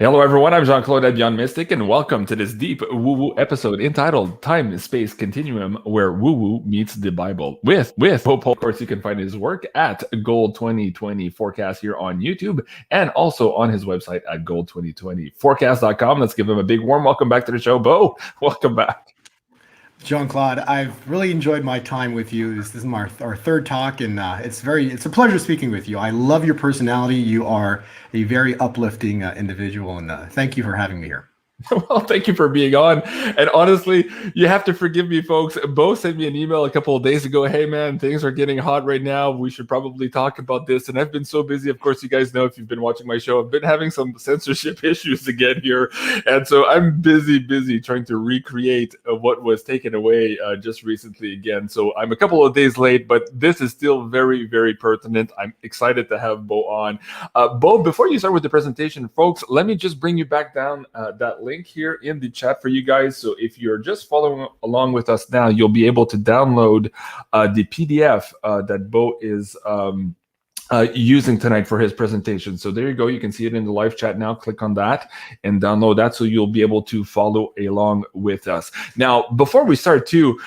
Hello, everyone. I'm Jean-Claude BeyondMystic, and welcome to this deep woo-woo episode entitled Time and Space Continuum, where woo-woo meets the Bible. With Pope, of course, you can find his work at Gold 2020 Forecast here on YouTube, and also on his website at gold2020forecast.com. Let's give him a big warm welcome back to the show. Bo, welcome back. Jean-Claude, I've really enjoyed my time with you. This is our third talk, and it's a pleasure speaking with you. I love your personality. You are a very uplifting individual, and thank you for having me here. Well, thank you for being on. And honestly, you have to forgive me, folks. Bo sent me an email a couple of days ago. Hey, man, things are getting hot right now. We should probably talk about this. And I've been so busy. Of course, you guys know if you've been watching my show, I've been having some censorship issues again here. And so I'm busy trying to recreate what was taken away just recently again. So I'm a couple of days late, but this is still very, very pertinent. I'm excited to have Bo on. Bo, before you start with the presentation, folks, let me just bring you back down that link here in the chat for you guys. So if you're just following along with us now, you'll be able to download the PDF that Bo is using tonight for his presentation. So there you go. You can see it in the live chat now. Click on that and download that so you'll be able to follow along with us. Now, before we start too,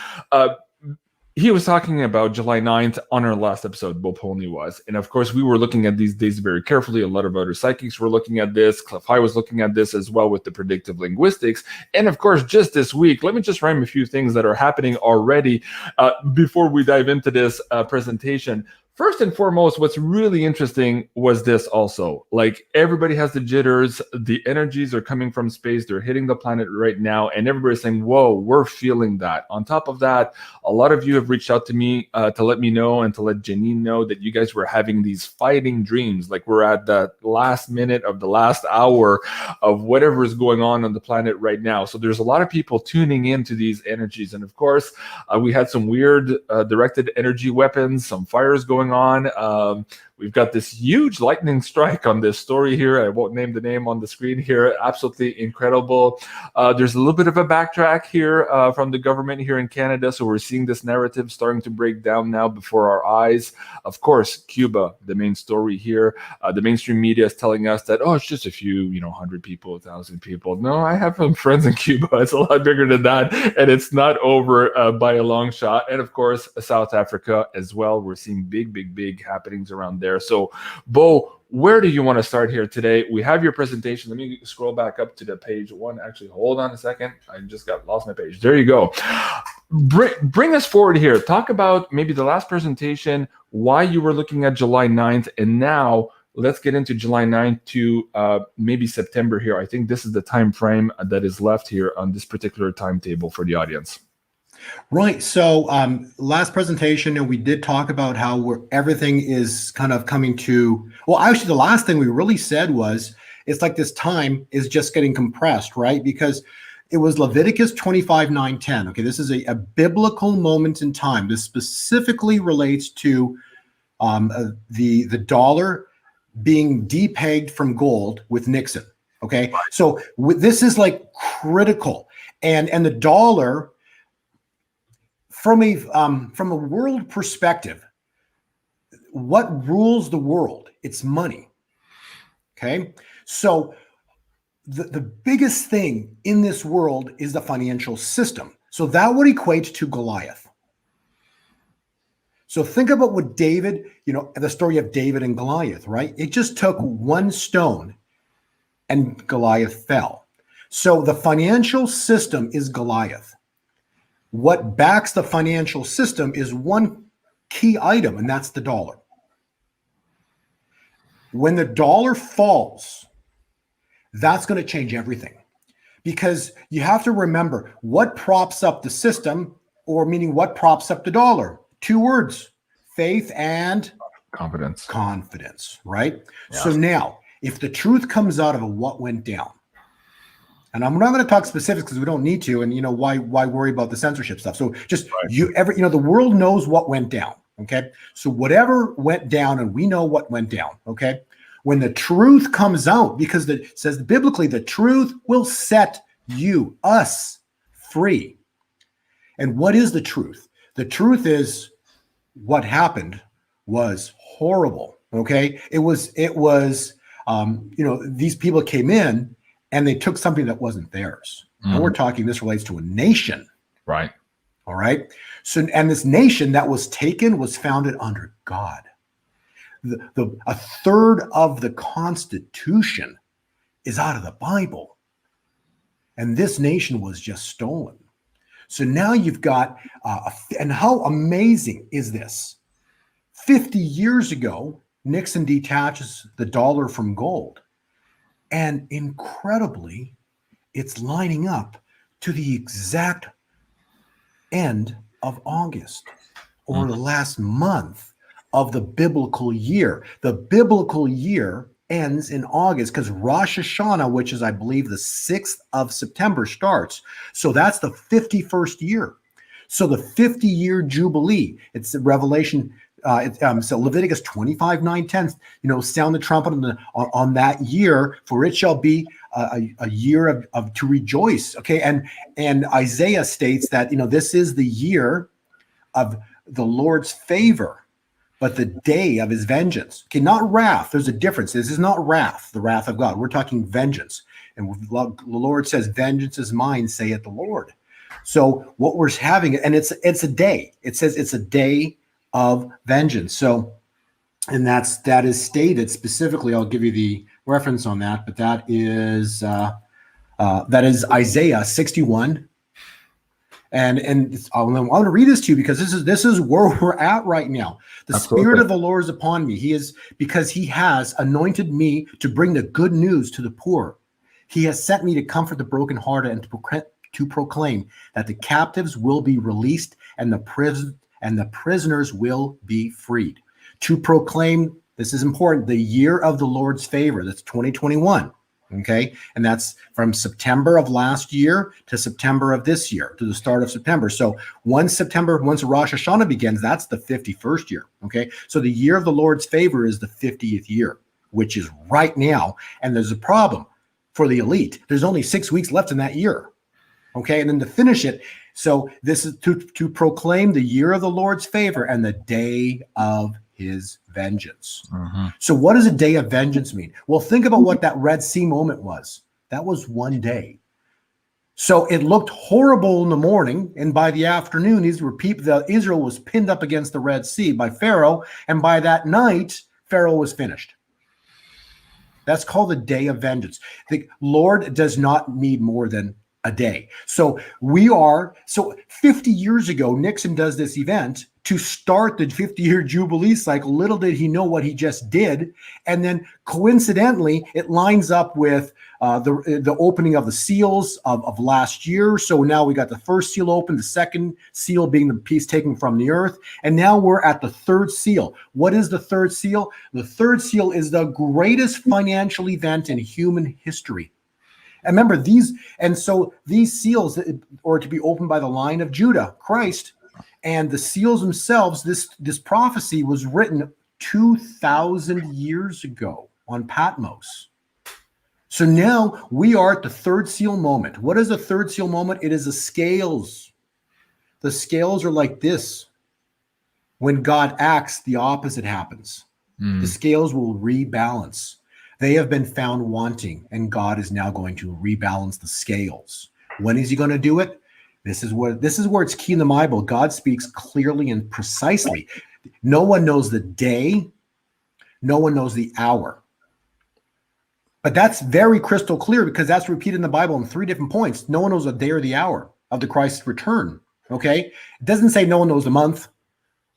he was talking about July 9th on our last episode, Bo POLNY was. And of course, we were looking at these days very carefully. A lot of other psychics were looking at this. Cliff High was looking at this as well with the predictive linguistics. And of course, just this week, let me just rhyme a few things that are happening already before we dive into this presentation. First and foremost, what's really interesting was this also. Like, everybody has the jitters. The energies are coming from space. They're hitting the planet right now. And everybody's saying, whoa, we're feeling that. On top of that, a lot of you have reached out to me to let me know and to let Janine know that you guys were having these fighting dreams. Like, we're at the last minute of the last hour of whatever is going on the planet right now. So there's a lot of people tuning into these energies. And of course, we had some weird directed energy weapons, some fires going on. We've got this huge lightning strike on this story here. I won't name the name on the screen here. Absolutely incredible. There's a little bit of a backtrack here from the government here in Canada. So we're seeing this narrative starting to break down now before our eyes. Of course, Cuba, the main story here. The mainstream media is telling us that, oh, it's just a few, 100 people, 1,000 people. No, I have some friends in Cuba. It's a lot bigger than that. And it's not over by a long shot. And of course, South Africa as well. We're seeing big happenings around there. So, Bo, where do you want to start here today? We have your presentation. Let me scroll back up to the page one. Actually, hold on a second. I just lost my page. There you go. Bring us forward here. Talk about maybe the last presentation, why you were looking at July 9th, and now let's get into July 9th to maybe September here. I think this is the time frame that is left here on this particular timetable for the audience. Right. So last presentation, we did talk about how everything is kind of coming to, well, actually, the last thing we really said was it's like this time is just getting compressed, right? Because it was Leviticus 25:9-10. Okay, this is a biblical moment in time. This specifically relates to the dollar being depegged from gold with Nixon. Okay, so this is like critical, and the dollar, from a world perspective, what rules the world? It's money. Okay, so the biggest thing in this world is the financial system. So that would equate to Goliath. So think about what David, the story of David and Goliath, right? It just took one stone and Goliath fell. So the financial system is Goliath. What backs the financial system is one key item, and that's the dollar. When the dollar falls, that's going to change everything, because you have to remember what props up the system, or meaning what props up the dollar. Two words: faith and confidence. Confidence, right? Yeah. So now, if the truth comes out of what went down, and I'm not going to talk specifics because we don't need to, and why worry about the censorship stuff? So just right. The world knows what went down. Okay, so whatever went down, and we know what went down. Okay, when the truth comes out, because it says biblically, the truth will set us free. And what is the truth? The truth is what happened was horrible. Okay, it was these people came in and they took something that wasn't theirs. Mm-hmm. And we're talking, this relates to a nation. Right. All right. So, and this nation that was taken was founded under God. A third of the Constitution is out of the Bible. And this nation was just stolen. So now you've got, and how amazing is this? 50 years ago, Nixon detaches the dollar from gold. And incredibly, it's lining up to the exact end of August, or the last month of the biblical year. The biblical year ends in August because Rosh Hashanah, which is, I believe, the 6th of September, starts. So that's the 51st year. So the 50-year Jubilee, it's Revelation, so Leviticus 25:9-10, sound the trumpet on that year, for it shall be a year of to rejoice. Okay, and Isaiah states that this is the year of the Lord's favor, but the day of his vengeance. Okay, not wrath. There's a difference. This is not wrath, the wrath of God. We're talking vengeance. And the Lord says, vengeance is mine, saith the Lord. So what we're having, and it's a day. It says it's a day of vengeance. So, and that is stated specifically. I'll give you the reference on that, but that is Isaiah 61. And I want to read this to you because this is where we're at right now. The Absolutely. Spirit of the Lord is upon me. Because he has anointed me to bring the good news to the poor. He has sent me to comfort the brokenhearted and to proclaim that the captives will be released and the prisoners will be freed. To proclaim, this is important, the year of the Lord's favor. That's 2021. Okay. And that's from September of last year to September of this year, to the start of September. So once Rosh Hashanah begins, that's the 51st year. Okay. So the year of the Lord's favor is the 50th year, which is right now. And there's a problem for the elite. There's only 6 weeks left in that year. Okay. And then to finish it. So this is to proclaim the year of the Lord's favor and the day of his vengeance. Mm-hmm. So what does a day of vengeance mean? Well, think about what that Red Sea moment was. That was one day. So it looked horrible in the morning, and by the afternoon, these were people. Israel was pinned up against the Red Sea by Pharaoh, and by that night, Pharaoh was finished. That's called the day of vengeance. The Lord does not need more than a day. So 50 years ago, Nixon does this event to start the 50-year Jubilee cycle. Little did he know what he just did. And then coincidentally, it lines up with the opening of the seals of last year. So now we got the first seal open, the second seal being the piece taken from the earth. And now we're at the third seal. What is the third seal? The third seal is the greatest financial event in human history. And remember these seals are to be opened by the line of Judah, Christ, and the seals themselves. This prophecy was written 2,000 years ago on Patmos. So now we are at the third seal moment. What is the third seal moment? It is the scales. The scales are like this. When God acts, the opposite happens. The scales will rebalance. They have been found wanting, and God is now going to rebalance the scales. When is he going to do it? This is where it's key in the Bible. God speaks clearly and precisely. No one knows the day. No one knows the hour. But that's very crystal clear because that's repeated in the Bible in 3 different points. No one knows the day or the hour of the Christ's return. Okay? It doesn't say no one knows the month.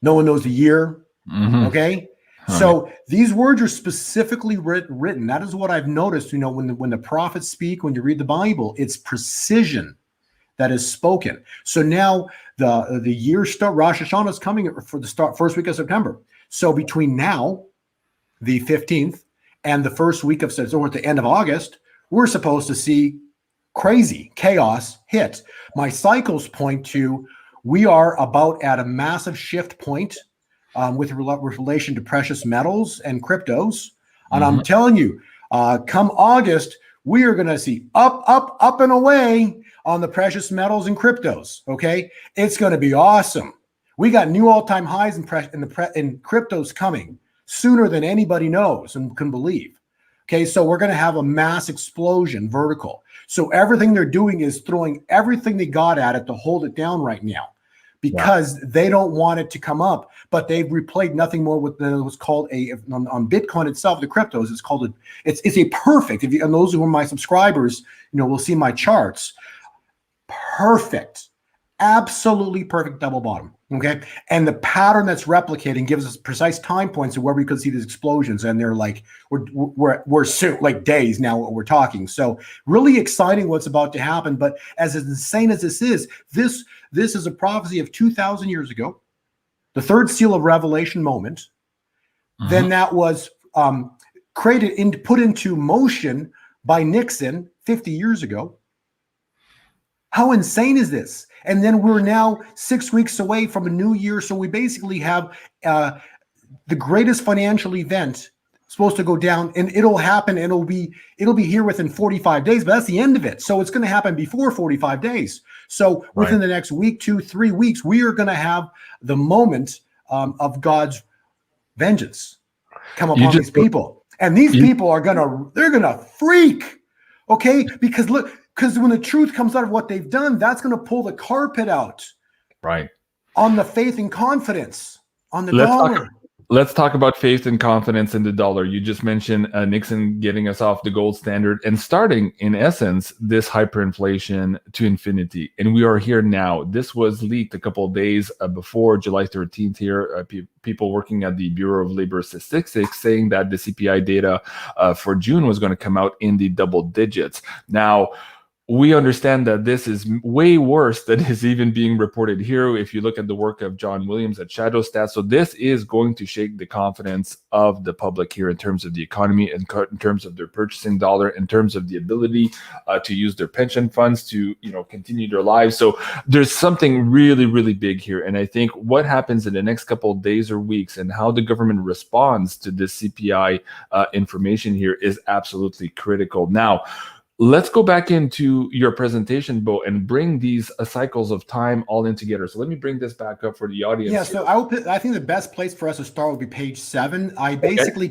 No one knows the year. Okay? So these words are specifically written. That is what I've noticed. When the prophets speak, when you read the Bible, it's precision that is spoken. So now the year start. Rosh Hashanah is coming for the first week of September. So between now, the 15th, and the first week of September, or at the end of August, we're supposed to see crazy chaos hit. My cycles point to we are about at a massive shift point. With relation to precious metals and cryptos. And I'm telling you, come August, we are going to see up and away on the precious metals and cryptos. Okay. It's going to be awesome. We got new all-time highs in cryptos coming sooner than anybody knows and can believe. Okay, so we're going to have a mass explosion vertical. So everything they're doing is throwing everything they got at it to hold it down right now, because they don't want it to come up. But they've replayed nothing more with what's called on Bitcoin itself, the cryptos. It's called it's a perfect. If you, and those who are my subscribers, will see my charts. Perfect, absolutely perfect double bottom. Okay, and the pattern that's replicating gives us precise time points of where we could see these explosions, and they're like we're soon, like days now what we're talking. So really exciting what's about to happen. But as insane as this is a prophecy of 2,000 years ago, the third seal of revelation moment. Then that was put into motion by Nixon 50 years ago. How insane is this? And then we're now 6 weeks away from a new year. So we basically have the greatest financial event supposed to go down, and it'll happen, and it'll be here within 45 days, but that's the end of it. So it's going to happen before 45 days. So within the next week, 2, 3 weeks, we are going to have the moment of God's vengeance come upon these people. And these people are they're going to freak. Okay. Because when the truth comes out of what they've done, that's going to pull the carpet out. Right. On the faith and confidence on the dollar. Let's talk about faith and confidence in the dollar. You just mentioned Nixon getting us off the gold standard and starting, in essence, this hyperinflation to infinity. And we are here now. This was leaked a couple of days before July 13th here. People working at the Bureau of Labor Statistics saying that the CPI data for June was going to come out in the double digits. Now, we understand that this is way worse than is even being reported here if you look at the work of John Williams at Shadow Stats. So this is going to shake the confidence of the public here in terms of the economy, and in terms of their purchasing dollar, in terms of the ability to use their pension funds to continue their lives. So there's something really, really big here. And I think what happens in the next couple of days or weeks and how the government responds to this CPI information here is absolutely critical. Now, let's go back into your presentation, Bo, and bring these cycles of time all in together. So let me bring this back up for the audience. Yeah, so I think the best place for us to start would be page 7. I basically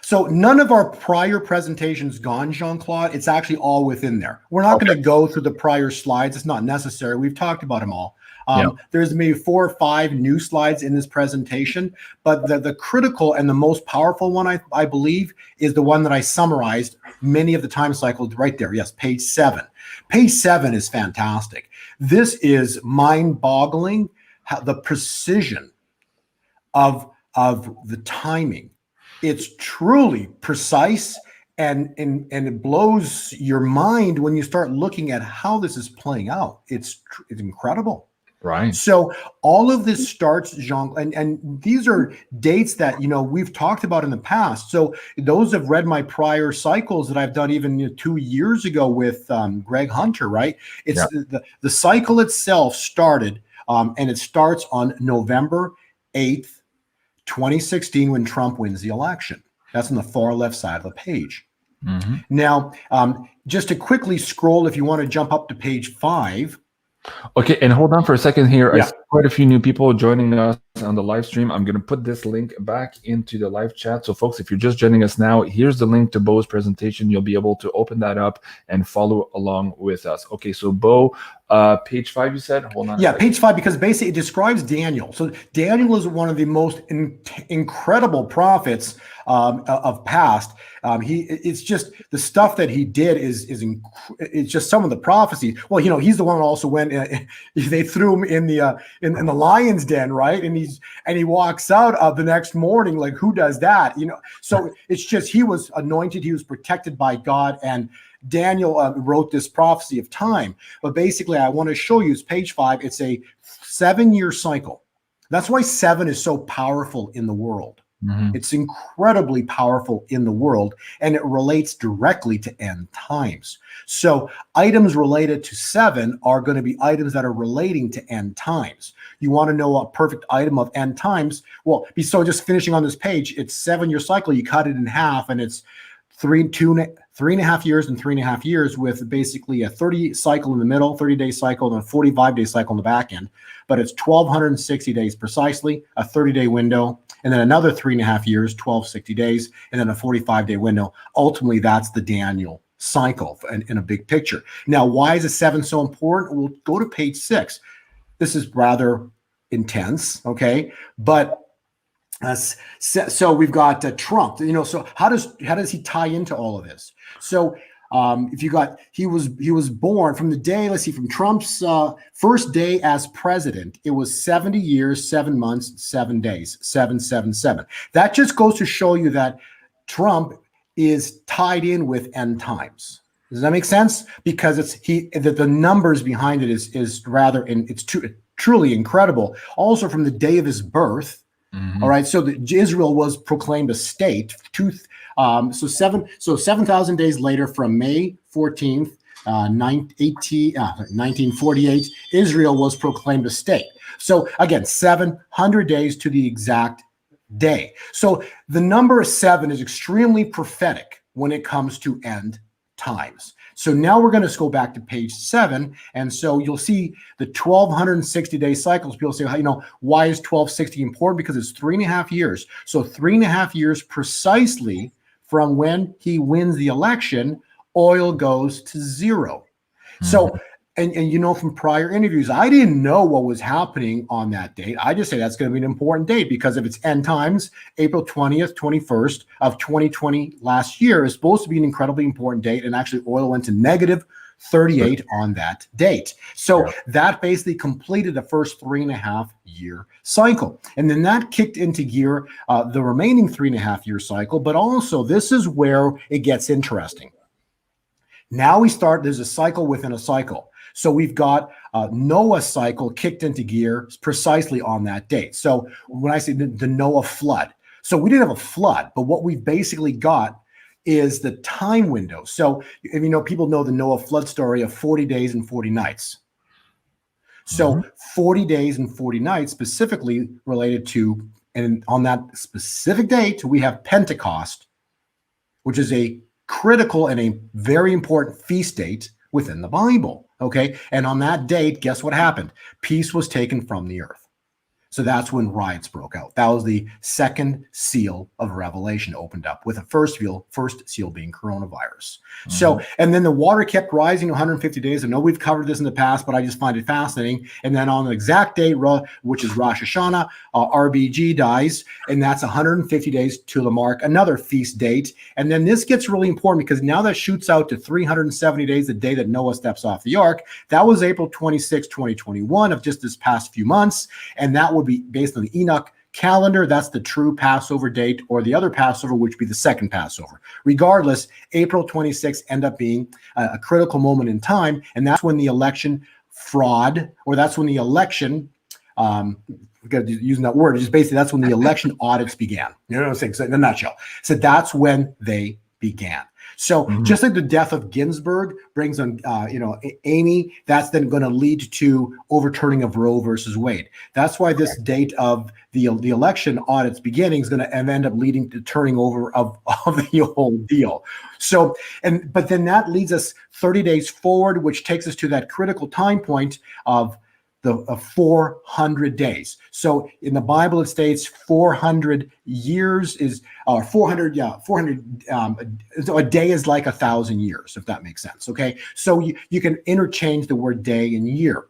so none of our prior presentations gone, Jean-Claude. It's actually all within there. We're not going to go through the prior slides. It's not necessary. We've talked about them all. There's maybe 4 or 5 new slides in this presentation, but the critical and the most powerful one, I believe, is the one that I summarized many of the time cycles right there. Yes, page 7. Page 7 is fantastic. This is mind-boggling, how the precision of the timing. It's truly precise, and it blows your mind when you start looking at how this is playing out. It's incredible. Right. So all of this starts, Jean, and these are dates that we've talked about in the past. So those have read my prior cycles that I've done even 2 years ago with Greg Hunter. Right. It's the cycle itself started, and it starts on November 8th, 2016, when Trump wins the election. That's on the far left side of the page. Now, just to quickly scroll, if you want to jump up to page 5. Okay, and hold on for a second here. I see quite a few new people joining us on the live stream. I'm going to put this link back into the live chat. So folks, if you're just joining us now, here's the link to Bo's presentation. You'll be able to open that up and follow along with us. Okay, so Bo, page 5, you said? Hold on. Yeah, page 5, because basically it describes Daniel. So Daniel is one of the most incredible prophets of past. It's just the stuff that he did it's just some of the prophecies. Well, he's the one that also went. They threw him in the lion's den, right? And he walks out the next morning. Like, who does that? So it's just, he was anointed. He was protected by God, and Daniel wrote this prophecy of time. But basically, I want to show you, it's page 5. It's a 7-year cycle. That's why 7 is so powerful in the world. It's incredibly powerful in the world, and it relates directly to end times. So items related to 7 are going to be items that are relating to end times. You want to know a perfect item of end times? Well, so just finishing on this page, it's 7-year cycle. You cut it in half, and it's 3 and 3.5 years and 3.5 years, with basically a 30 cycle in the middle, 30-day cycle, and a 45-day cycle in the back end. But it's 1,260 days precisely, a 30-day window, and then another 3.5 years, 1,260 days, and then a 45-day window. Ultimately, that's the Daniel cycle in a big picture. Now, why is a 7 so important? We'll go to page 6. This is rather intense, okay? But so we've got Trump. So how does he tie into all of this? So if you got, he was born from the day, let's see, from Trump's first day as president, it was 70 years, 7 months, 7 days, 777. That just goes to show you that Trump is tied in with end times. Does that make sense? Because the numbers behind it is rather, and it's truly incredible. Also, from the day of his birth. All right, so Israel was proclaimed a state. So 7,000 days later, from May 14th, 1948, Israel was proclaimed a state. So again, 700 days to the exact day. So the number 7 is extremely prophetic when it comes to end times. So now we're going to go back to page 7. And so you'll see the 1,260-day cycles. People say, why is 1,260 important? Because it's 3.5 years. So 3.5 years precisely from when he wins the election, oil goes to 0. So, and from prior interviews, I didn't know what was happening on that date. I just say that's going to be an important date because of its end times. April 20th, 21st of 2020 last year is supposed to be an incredibly important date. And actually oil went to negative 38 on that date. So that basically completed the first 3.5 year cycle. And then that kicked into gear the remaining 3.5 year cycle. But also this is where it gets interesting. Now there's a cycle within a cycle. So we've got Noah's cycle kicked into gear precisely on that date. So when I say the Noah flood, so we didn't have a flood, but what we've basically got is the time window. So if people know the Noah flood story of 40 days and 40 nights. So 40 days and 40 nights specifically related to, and on that specific date, we have Pentecost, which is a critical and a very important feast date within the Bible. Okay. And on that date, guess what happened? Peace was taken from the earth. So that's when riots broke out. That was the second seal of Revelation opened up, with the first seal being coronavirus. So, and then the water kept rising 150 days. I know we've covered this in the past, but I just find it fascinating. And then on the exact date, which is Rosh Hashanah, RBG dies, and that's 150 days to the mark, another feast date. And then this gets really important because now that shoots out to 370 days, the day that Noah steps off the ark. That was April 26, 2021 of just this past few months. And that would be based on the Enoch calendar. That's the true Passover date, or the other Passover, which would be the second Passover. Regardless, April 26th end up being a critical moment in time. And that's when the election fraud, or that's when the election, using that word, just basically that's when the election audits began. You know what I'm saying? So in a nutshell. So that's when they began. So just like the death of Ginsburg brings on, Amy, that's then going to lead to overturning of Roe versus Wade. That's why this date of the election audits beginning is going to end up leading to turning over of the whole deal. So, but then that leads us 30 days forward, which takes us to that critical time point of 400 days. So in the Bible, it states 400 years is, or 400. So a day is like 1,000 years, if that makes sense. Okay. So you can interchange the word day and year.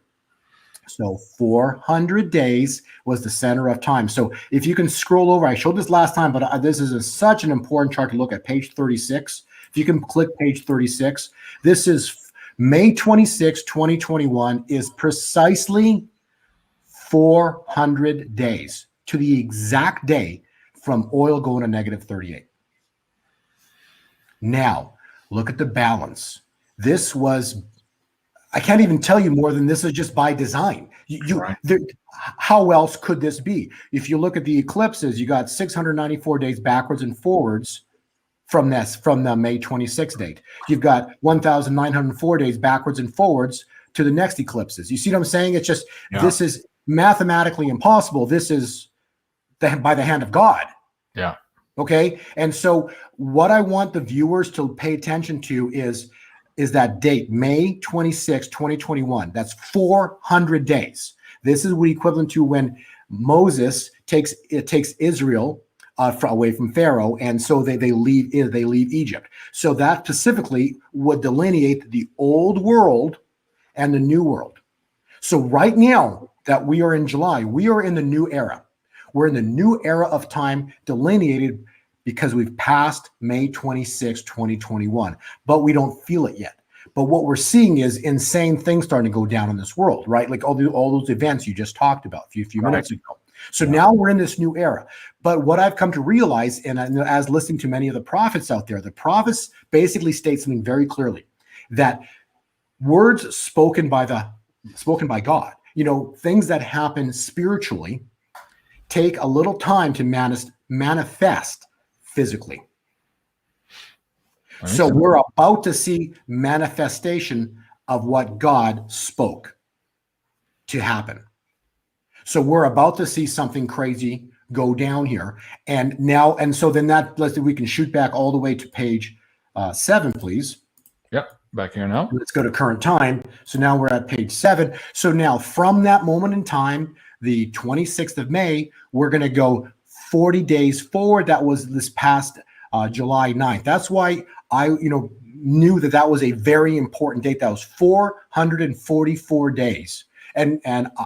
So 400 days was the center of time. So if you can scroll over, I showed this last time, but this is such an important chart to look at, page 36. If you can click page 36, this is May 26, 2021 is precisely 400 days to the exact day from oil going to negative 38. Now, look at the balance. This was, I can't even tell you more than this is just by design. How else could this be? If you look at the eclipses, you got 694 days backwards and forwards from the May 26th date. You've got 1,904 days backwards and forwards to the next eclipses. You see what I'm saying? It's just, This is mathematically impossible. This is by the hand of God. Yeah. Okay. And so what I want the viewers to pay attention to is that date, May 26, 2021. That's 400 days. This is what equivalent to when Moses takes Israel away from Pharaoh, and so they leave Egypt. So that specifically would delineate the old world and the new world. So right now that we are in July, we are in the new era. We're in the new era of time delineated because we've passed May 26, 2021, but we don't feel it yet. But what we're seeing is insane things starting to go down in this world, right? Like all those events you just talked about a few minutes ago. So now we're in this new era. But what I've come to realize, and as listening to many of the prophets out there, the prophets basically state something very clearly, that words spoken by God, things that happen spiritually, take a little time to manifest physically. So we're about to see manifestation of what God spoke to happen. So we're about to see something crazy go down here. And so then we can shoot back all the way to page 7, please. Yep, back here now. Let's go to current time. So now we're at page 7. So now from that moment in time, the 26th of May, we're going to go 40 days forward. That was this past July 9th. That's why I knew that was a very important date. That was 444 days. And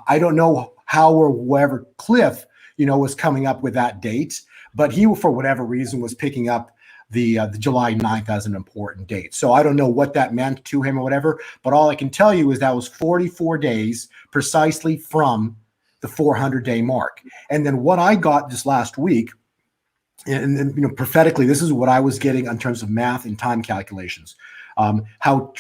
I don't know how or whoever Cliff, was coming up with that date, but he, for whatever reason, was picking up the July 9th as an important date. So I don't know what that meant to him or whatever, but all I can tell you is that was 44 days precisely from the 400-day mark. And then what I got this last week, and prophetically, this is what I was getting in terms of math and time calculations. How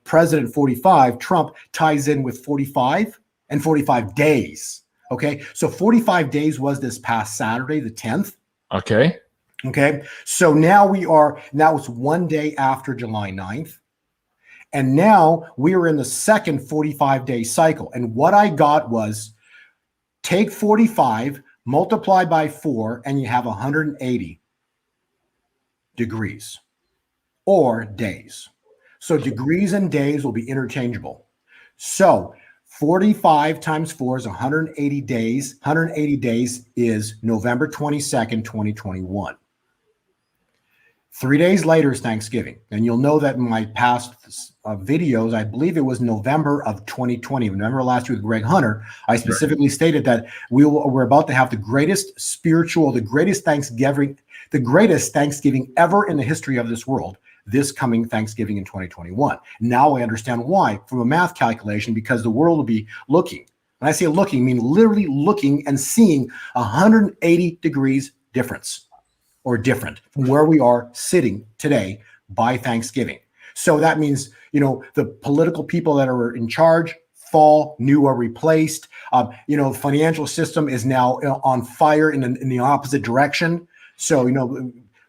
President 45, Trump, ties in with 45 and 45 days. Okay, so 45 days was this past Saturday, the 10th. Okay. So now that was one day after July 9th. And now we are in the second 45-day cycle. And what I got was take 45, multiply by 4, and you have 180 degrees or days. So degrees and days will be interchangeable. So 45 times 4 is 180 days. 180 days is November 22nd, 2021. 3 days later is Thanksgiving. And you'll know that in my past videos, I believe it was November of 2020, November last year with Greg Hunter, I specifically stated that we're about to have the greatest Thanksgiving ever in the history of this world, this coming Thanksgiving in 2021. Now I understand why, from a math calculation, because the world will be looking. When I say looking, I mean literally looking and seeing 180 degrees difference or different from where we are sitting today by Thanksgiving. So that means, the political people that are in charge fall, new are replaced. The financial system is now on fire in the opposite direction. So,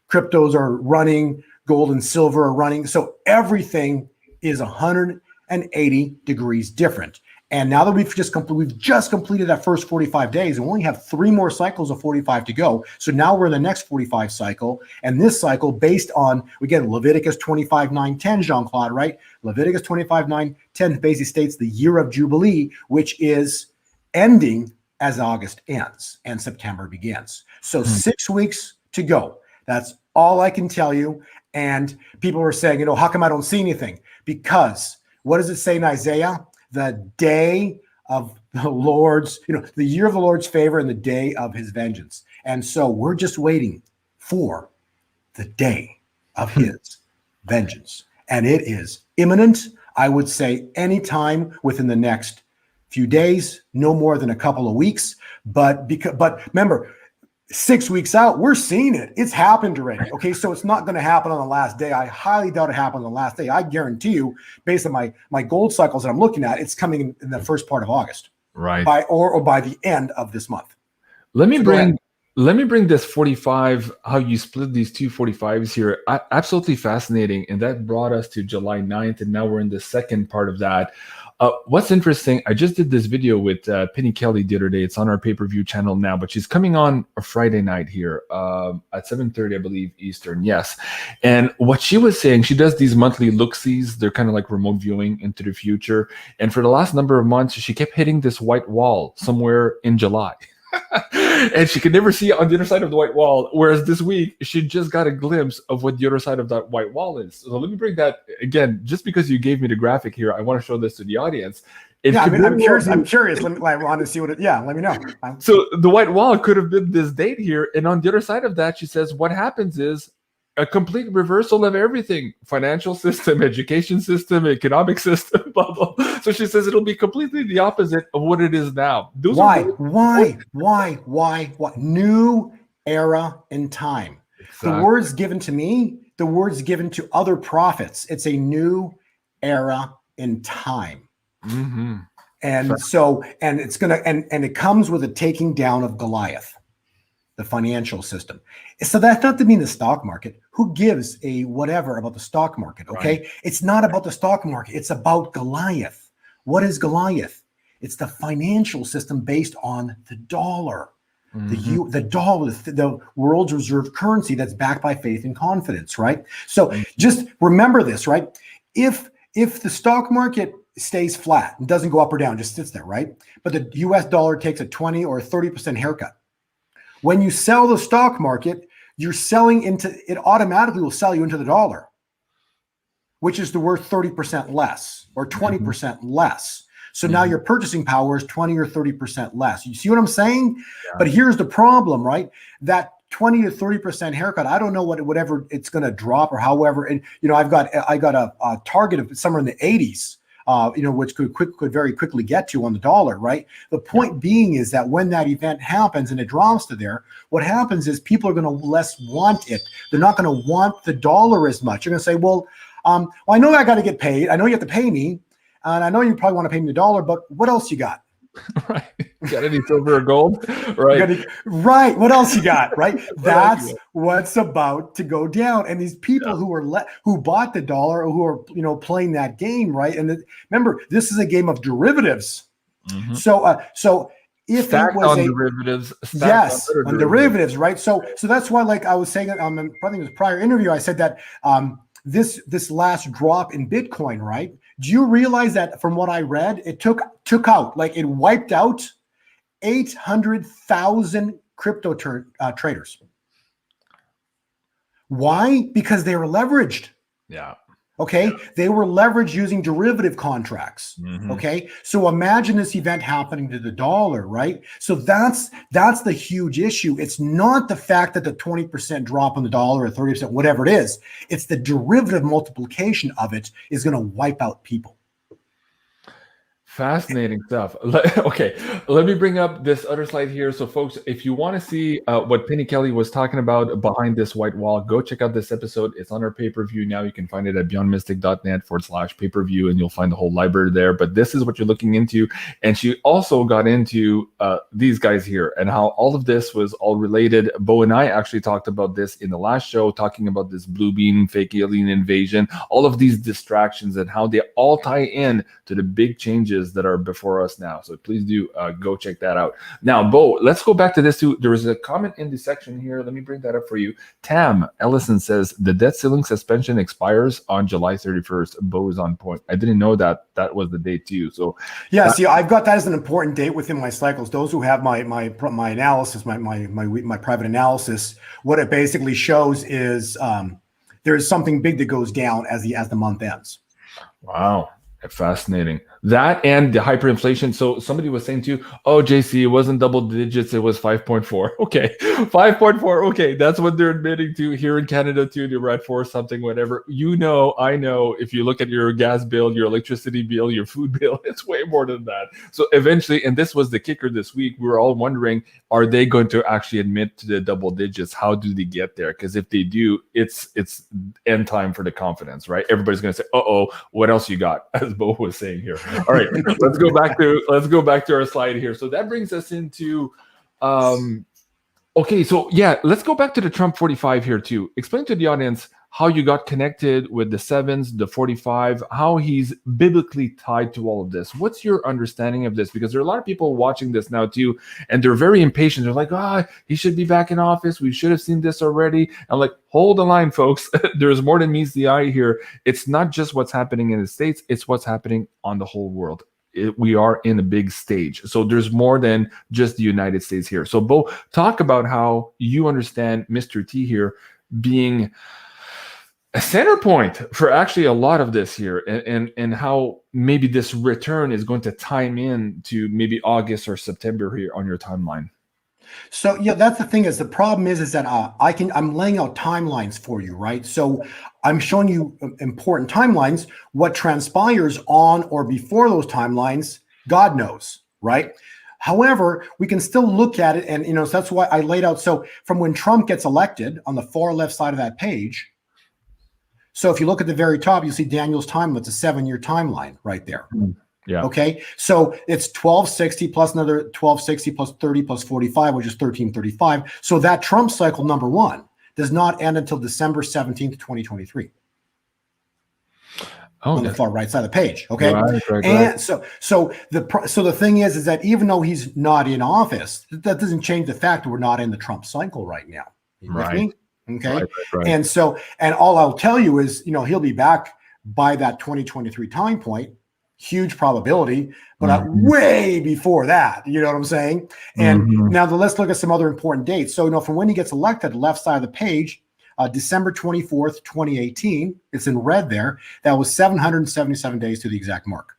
cryptos are running, gold and silver are running. So everything is 180 degrees different. And now that we've just completed that first 45 days, and we only have 3 more cycles of 45 to go. So now we're in the next 45 cycle. And this cycle, based on, again, Leviticus 25:9-10, Jean-Claude, right? Leviticus 25:9-10 basically states the year of Jubilee, which is ending as August ends and September begins. So 6 weeks to go. That's all I can tell you. And people are saying, how come I don't see anything? Because what does it say in Isaiah? The day of the Lord's, the year of the Lord's favor and the day of his vengeance. And so we're just waiting for the day of his vengeance. And it is imminent. I would say anytime within the next few days, no more than a couple of weeks. But remember, 6 weeks out, we're seeing it. It's happened already. Okay, so it's not going to happen on the last day. I highly doubt it happened on the last day. I guarantee you, based on my gold cycles that I'm looking at, it's coming in the first part of August, right? Or by the end of this month. Let me bring this 45. How you split these two 45s here? Absolutely fascinating, and that brought us to July 9th, and now we're in the second part of that. What's interesting, I just did this video with Penny Kelly the other day. It's on our pay-per-view channel now, but she's coming on a Friday night here at 7:30, I believe, Eastern. Yes. And what she was saying, she does these monthly look-sees. They're kind of like remote viewing into the future. And for the last number of months, she kept hitting this white wall somewhere in July. And she could never see on the other side of the white wall. Whereas this week, she just got a glimpse of what the other side of that white wall is. So let me bring that again, just because you gave me the graphic here, I want to show this to the audience. Yeah, I'm curious. I'm curious. I want to see what it. Yeah, let me know. So the white wall could have been this date here, and on the other side of that, she says, what happens is a complete reversal of everything: financial system, education system, economic system, blah, blah. So she says it'll be completely the opposite of what it is now. Why? New era in time. Exactly. The words given to me, the words given to other prophets. It's a new era in time. Mm-hmm. And so, and it's going to, and it comes with a taking down of Goliath, the financial system. So that's not to mean the stock market. Who gives a whatever about the stock market? Okay. Right. It's not about the stock market. It's about Goliath. What is Goliath? It's the financial system based on the dollar, the dollar, the world's reserve currency that's backed by faith and confidence. Right. So just remember this, right? If the stock market stays flat and doesn't go up or down, just sits there, right? But the US dollar takes a 20 or 30% haircut. When you sell the stock market, you're selling into, it automatically will sell you into the dollar, which is the worth 30% less or 20% less. So now your purchasing power is 20 or 30% less. You see what I'm saying? Yeah. But here's the problem, right? That 20 to 30% haircut, I don't know whatever it's going to drop or however. And, you know, I got a target of somewhere in the 80s. Which could very quickly get to on the dollar, right? The point being is that when that event happens and it drops to there, what happens is people are going to less want it. They're not going to want the dollar as much. You're going to say, well, I know I got to get paid. I know you have to pay me. And I know you probably want to pay me the dollar, but what else you got? Right. Got any silver or gold? Right. Right. What else you got? Right. That's what's about to go down. And these people who bought the dollar or who are, playing that game, right? And remember, this is a game of derivatives. Mm-hmm. So if stacked it was on derivatives, on derivatives, right? So that's why, like I was saying, I think it was a prior interview, I said that this last drop in Bitcoin, right? Do you realize that from what I read, it took out, like it wiped out 800,000 crypto traders. Why? Because they were leveraged. Yeah. Okay. Yeah. They were leveraged using derivative contracts. Mm-hmm. Okay. So imagine this event happening to the dollar, right? So that's the huge issue. It's not the fact that the 20% drop on the dollar or 30%, whatever it is. It's the derivative multiplication of it is going to wipe out people. Fascinating stuff. Okay, let me bring up this other slide here. So folks, if you want to see what Penny Kelly was talking about behind this white wall, go check out this episode. It's on our pay-per-view now. You can find it at beyondmystic.net/pay-per-view, and you'll find the whole library there. But this is what you're looking into. And she also got into these guys here and how all of this was all related. Bo and I actually talked about this in the last show, talking about this blue beam, fake alien invasion, all of these distractions and how they all tie in to the big changes that are before us now. So please do go check that out. Now, Bo, let's go back to this too. There is a comment in the section here. Let me bring that up for you. Tam Ellison says the debt ceiling suspension expires on July 31st. Bo is on point. I didn't know that was the date too. So yeah, see, I've got that as an important date within my cycles. Those who have my analysis, my private analysis, what it basically shows is there's something big that goes down as the month ends. Wow. Fascinating. That and the hyperinflation. So somebody was saying to you, oh, JC, it wasn't double digits, it was 5.4. Okay, 5.4. Okay, that's what they're admitting to here in Canada too. They were at 4 something, whatever. I know if you look at your gas bill, your electricity bill, your food bill, it's way more than that. So eventually, and this was the kicker this week, we were all wondering, are they going to actually admit to the double digits? How do they get there? Because if they do, it's end time for the confidence, right? Everybody's going to say, uh-oh, what else you got? As Bo was saying here. All right, let's go back to our slide here. So that brings us into okay, so yeah, let's go back to the Trump 45 here too. Explain to the audience, how you got connected with the sevens, the 45, how he's biblically tied to all of this. What's your understanding of this? Because there are a lot of people watching this now too, and they're very impatient. They're like, he should be back in office. We should have seen this already. I'm like, hold the line, folks. There's more than meets the eye here. It's not just what's happening in the States, it's what's happening on the whole world. We are in a big stage. So there's more than just the United States here. So Bo, talk about how you understand Mr. T here being a center point for actually a lot of this here, and how maybe this return is going to time in to maybe August or September here on your timeline. So yeah, that's the thing. Is the problem is that I'm laying out timelines for you, right? So I'm showing you important timelines. What transpires on or before those timelines, God knows, right? However, we can still look at it, and so that's why I laid out. So from when Trump gets elected, on the far left side of that page. So if you look at the very top, you'll see Daniel's timeline. It's a 7-year timeline right there. Yeah. Okay. So it's 1260 plus another 1260 plus 30 plus 45, which is 1335. So that Trump cycle number 1 does not end until December 17th, 2023. On the far right side of the page. Okay. Right. And so the thing is that even though he's not in office, that doesn't change the fact that we're not in the Trump cycle right now. You with me? Okay. Right. And all I'll tell you is, he'll be back by that 2023 time point, huge probability, but way before that, you know what I'm saying? And now let's look at some other important dates. So, from when he gets elected, left side of the page, December 24th, 2018, it's in red there. That was 777 days to the exact mark.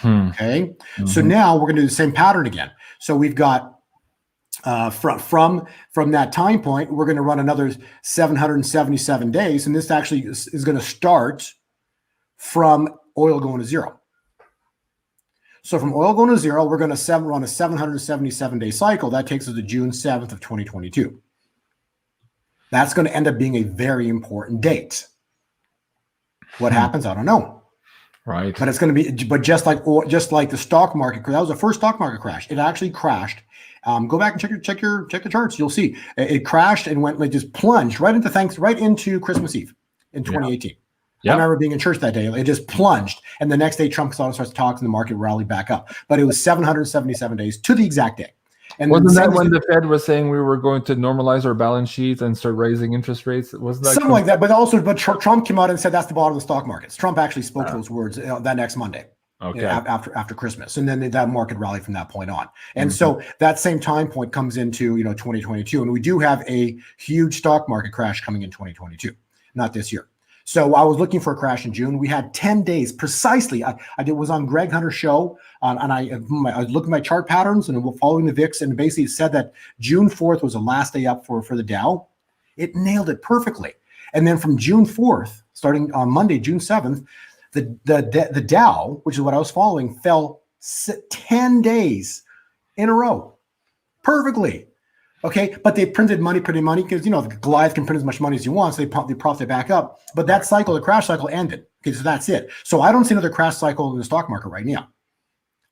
Okay. So now we're going to do the same pattern again. So we've got, from that time point, we're going to run another 777 days, and this actually is going to start from oil going to zero. So from oil going to zero, we're going to run a 777-day cycle. That takes us to June 7th of 2022. That's going to end up being a very important date. What happens, I don't know. Right. But it's going to be, but just like the stock market, that was the first stock market crash. It actually crashed. Go back and check the charts. You'll see it crashed and went, just plunged right into Christmas Eve in 2018. Yeah. I remember being in church that day. It just plunged, and the next day Trump starts talking, the market rallied back up. But it was 777 days to the exact day. And wasn't that when the Fed was saying we were going to normalize our balance sheets and start raising interest rates? Wasn't that something like that? But Trump came out and said that's the bottom of the stock markets. Trump actually spoke those words that next Monday. Okay. After Christmas, and then that market rallied from that point on. And so that same time point comes into 2022, and we do have a huge stock market crash coming in 2022, not this year. So I was looking for a crash in June. We had 10 days precisely. I was on Greg Hunter's show, and I looked at my chart patterns and following the VIX, and basically it said that June 4th was the last day up for the Dow. It nailed it perfectly. And then from June 4th, starting on Monday, June 7th, the Dow, which is what I was following, fell 10 days in a row perfectly. Okay, but they printed money because Goliath can print as much money as he wants. So they profit back up. But that cycle, the crash cycle, ended. Okay, so that's it. So I don't see another crash cycle in the stock market right now.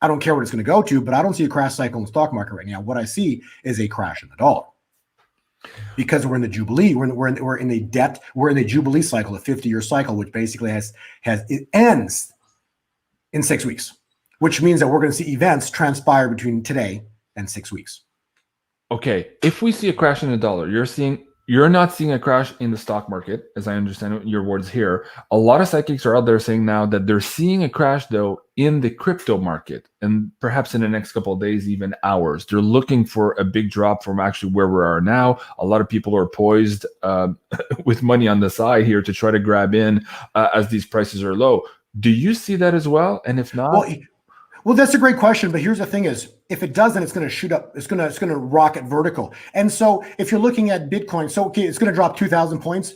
I don't care what it's going to go to, but I don't see a crash cycle in the stock market right now. What I see is a crash in the dollar. Because we're in the Jubilee, we're in the Jubilee cycle, a 50-year cycle, which basically it ends in 6 weeks, which means that we're going to see events transpire between today and 6 weeks. Okay, if we see a crash in the dollar, you're not seeing a crash in the stock market, as I understand your words here. A lot of psychics are out there saying now that they're seeing a crash, though, in the crypto market, and perhaps in the next couple of days, even hours. They're looking for a big drop from actually where we are now. A lot of people are poised with money on the side here to try to grab in as these prices are low. Do you see that as well? And if not... Well, that's a great question, but here's the thing is, if it doesn't, it's going to shoot up. It's going to rocket vertical. And so if you're looking at Bitcoin, so okay, it's going to drop 2,000 points.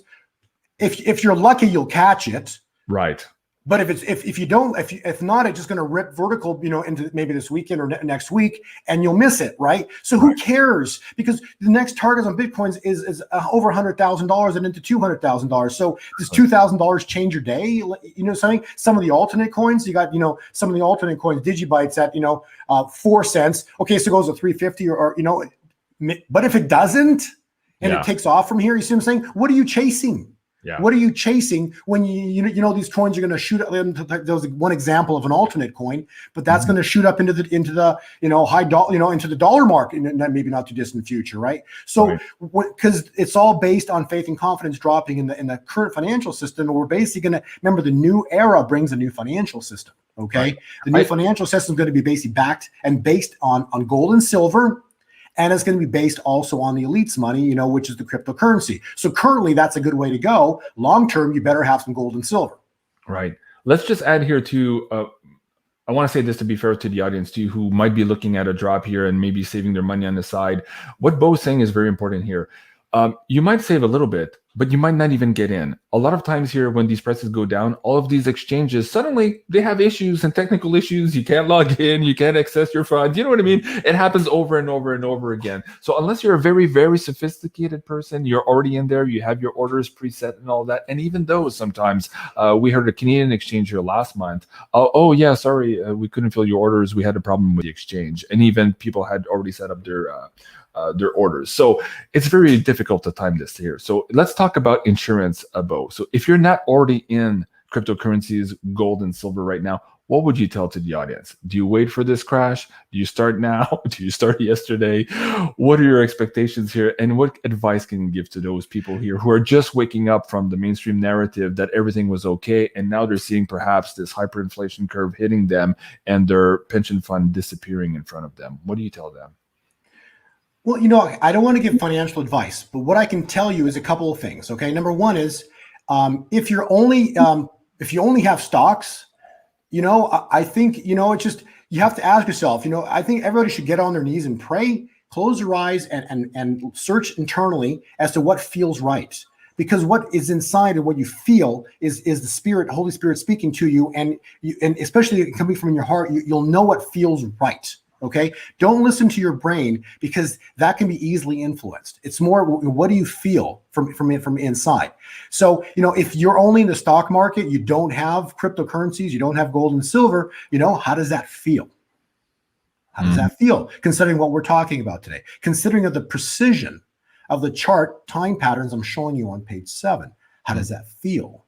If you're lucky, you'll catch it. Right. But if not, it's just going to rip vertical, into maybe this weekend or next week, and you'll miss it, right? So who cares? Because the next target on Bitcoins is over $100,000 and into $200,000. So does $2,000 change your day? Something. Some of the alternate coins, you got, some of the alternate coins, Digibytes at 4 cents. Okay, so it goes to 350 or. But if it doesn't, and it takes off from here. You see what I'm saying? What are you chasing? Yeah. What are you chasing when you know these coins are going to shoot up? There was one example of an alternate coin, but that's going to shoot up into the high dollar, into the dollar market in maybe not too distant future, right? So because it's all based on faith and confidence dropping in the current financial system, we're basically going to remember the new era brings a new financial system. Okay, the new financial system is going to be basically backed and based on gold and silver. And it's going to be based also on the elite's money, which is the cryptocurrency. So currently, that's a good way to go. Long term, you better have some gold and silver. Right. Let's just add here too. I want to say this to be fair to the audience too, who might be looking at a drop here and maybe saving their money on the side. What Bo's saying is very important here. You might save a little bit, but you might not even get in. A lot of times here, when these prices go down, all of these exchanges, suddenly they have issues and technical issues. You can't log in, you can't access your funds. You know what I mean? It happens over and over and over again. So unless you're a very, very sophisticated person, you're already in there, you have your orders preset and all that. And even those sometimes, we heard a Canadian exchange here last month. Oh yeah, sorry, we couldn't fill your orders. We had a problem with the exchange. And even people had already set up their orders. So it's very difficult to time this here. So let's talk about insurance, Bo. So if you're not already in cryptocurrencies, gold and silver right now, what would you tell to the audience? Do you wait for this crash? Do you start now? Do you start yesterday? What are your expectations here? And what advice can you give to those people here who are just waking up from the mainstream narrative that everything was okay, and now they're seeing perhaps this hyperinflation curve hitting them and their pension fund disappearing in front of them? What do you tell them? Well, I don't want to give financial advice, but what I can tell you is a couple of things. Okay, number one is if you only have stocks, I think it's just you have to ask yourself. I think everybody should get on their knees and pray, close your eyes, and search internally as to what feels right. Because what is inside and what you feel is the Spirit, Holy Spirit speaking to you, and especially coming from your heart, you'll know what feels right. Okay, don't listen to your brain because that can be easily influenced. It's more, what do you feel from inside? So, if you're only in the stock market, you don't have cryptocurrencies, you don't have gold and silver, how does that feel? How does that feel? Considering what we're talking about today, considering the precision of the chart time patterns I'm showing you on page 7, how does that feel?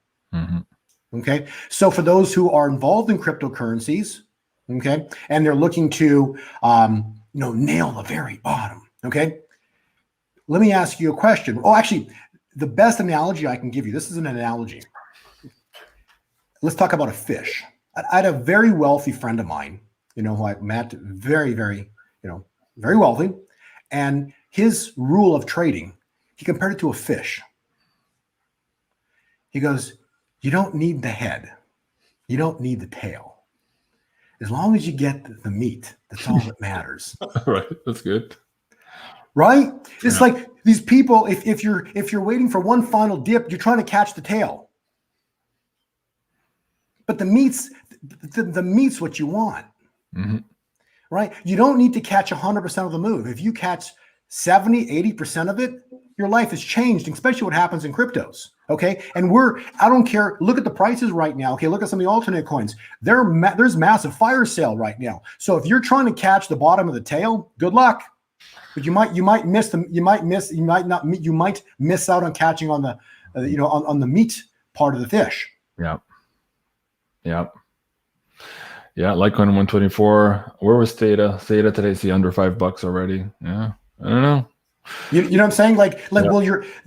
Okay, so for those who are involved in cryptocurrencies, okay, and they're looking to, nail the very bottom. Okay, let me ask you a question. Oh, actually, the best analogy I can give you. This is an analogy. Let's talk about a fish. I had a very wealthy friend of mine, who I met, very, very, very wealthy, and his rule of trading, he compared it to a fish. He goes, "You don't need the head, you don't need the tail. As long as you get the meat, that's all that matters." Right. That's good. Right? It's like these people, if you're waiting for one final dip, you're trying to catch the tail. But the meat's what you want. Right? You don't need to catch 100% of the move. If you catch 70, 80% of it, your life has changed, especially what happens in cryptos. Okay. And I don't care. Look at the prices right now. Okay. Look at some of the alternate coins. There's massive fire sale right now. So if you're trying to catch the bottom of the tail, good luck. But you might miss out on catching on the, on the meat part of the fish. Yeah. Litecoin 124. Where was Theta? Theta today, see under $5 already. Yeah. I don't know. You know what I'm saying? Well,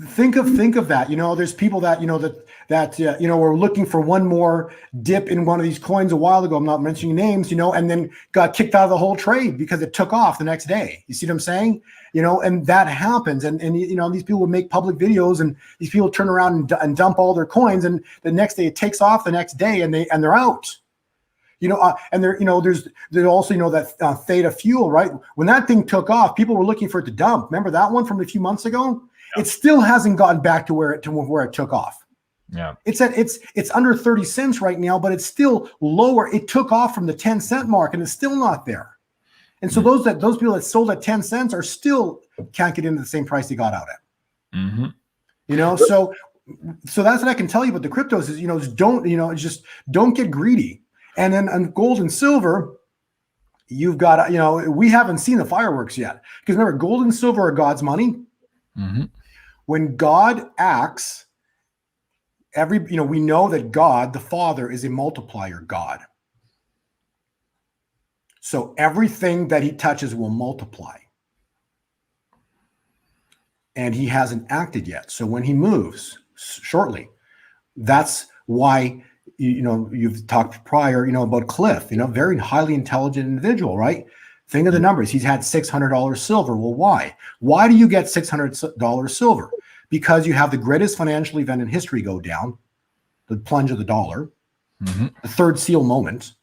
think of that. There's people that were looking for one more dip in one of these coins a while ago. I'm not mentioning names, and then got kicked out of the whole trade because it took off the next day. You see what I'm saying? And that happens. And these people would make public videos, and these people turn around and dump all their coins, and the next day it takes off the next day, and they're out. And there's also, that Theta Fuel, right? When that thing took off, people were looking for it to dump. Remember that one from a few months ago? Yeah. It still hasn't gotten back to where it took off. Yeah. It's under 30 cents right now, but it's still lower. It took off from the 10-cent mark, and it's still not there. And so those people that sold at 10 cents are still can't get into the same price they got out at. So that's what I can tell you about the cryptos is, don't get greedy. And then on gold and silver, you've got, we haven't seen the fireworks yet. Because remember, gold and silver are God's money. When God acts, we know that God, the Father, is a multiplier God. So everything that he touches will multiply. And he hasn't acted yet. So when he moves shortly, that's why, you've talked prior, about Cliff, very highly intelligent individual, right? Think of the numbers. He's had $600 silver. Well, why? Why do you get $600 silver? Because you have the greatest financial event in history go down, the plunge of the dollar, the third seal moment,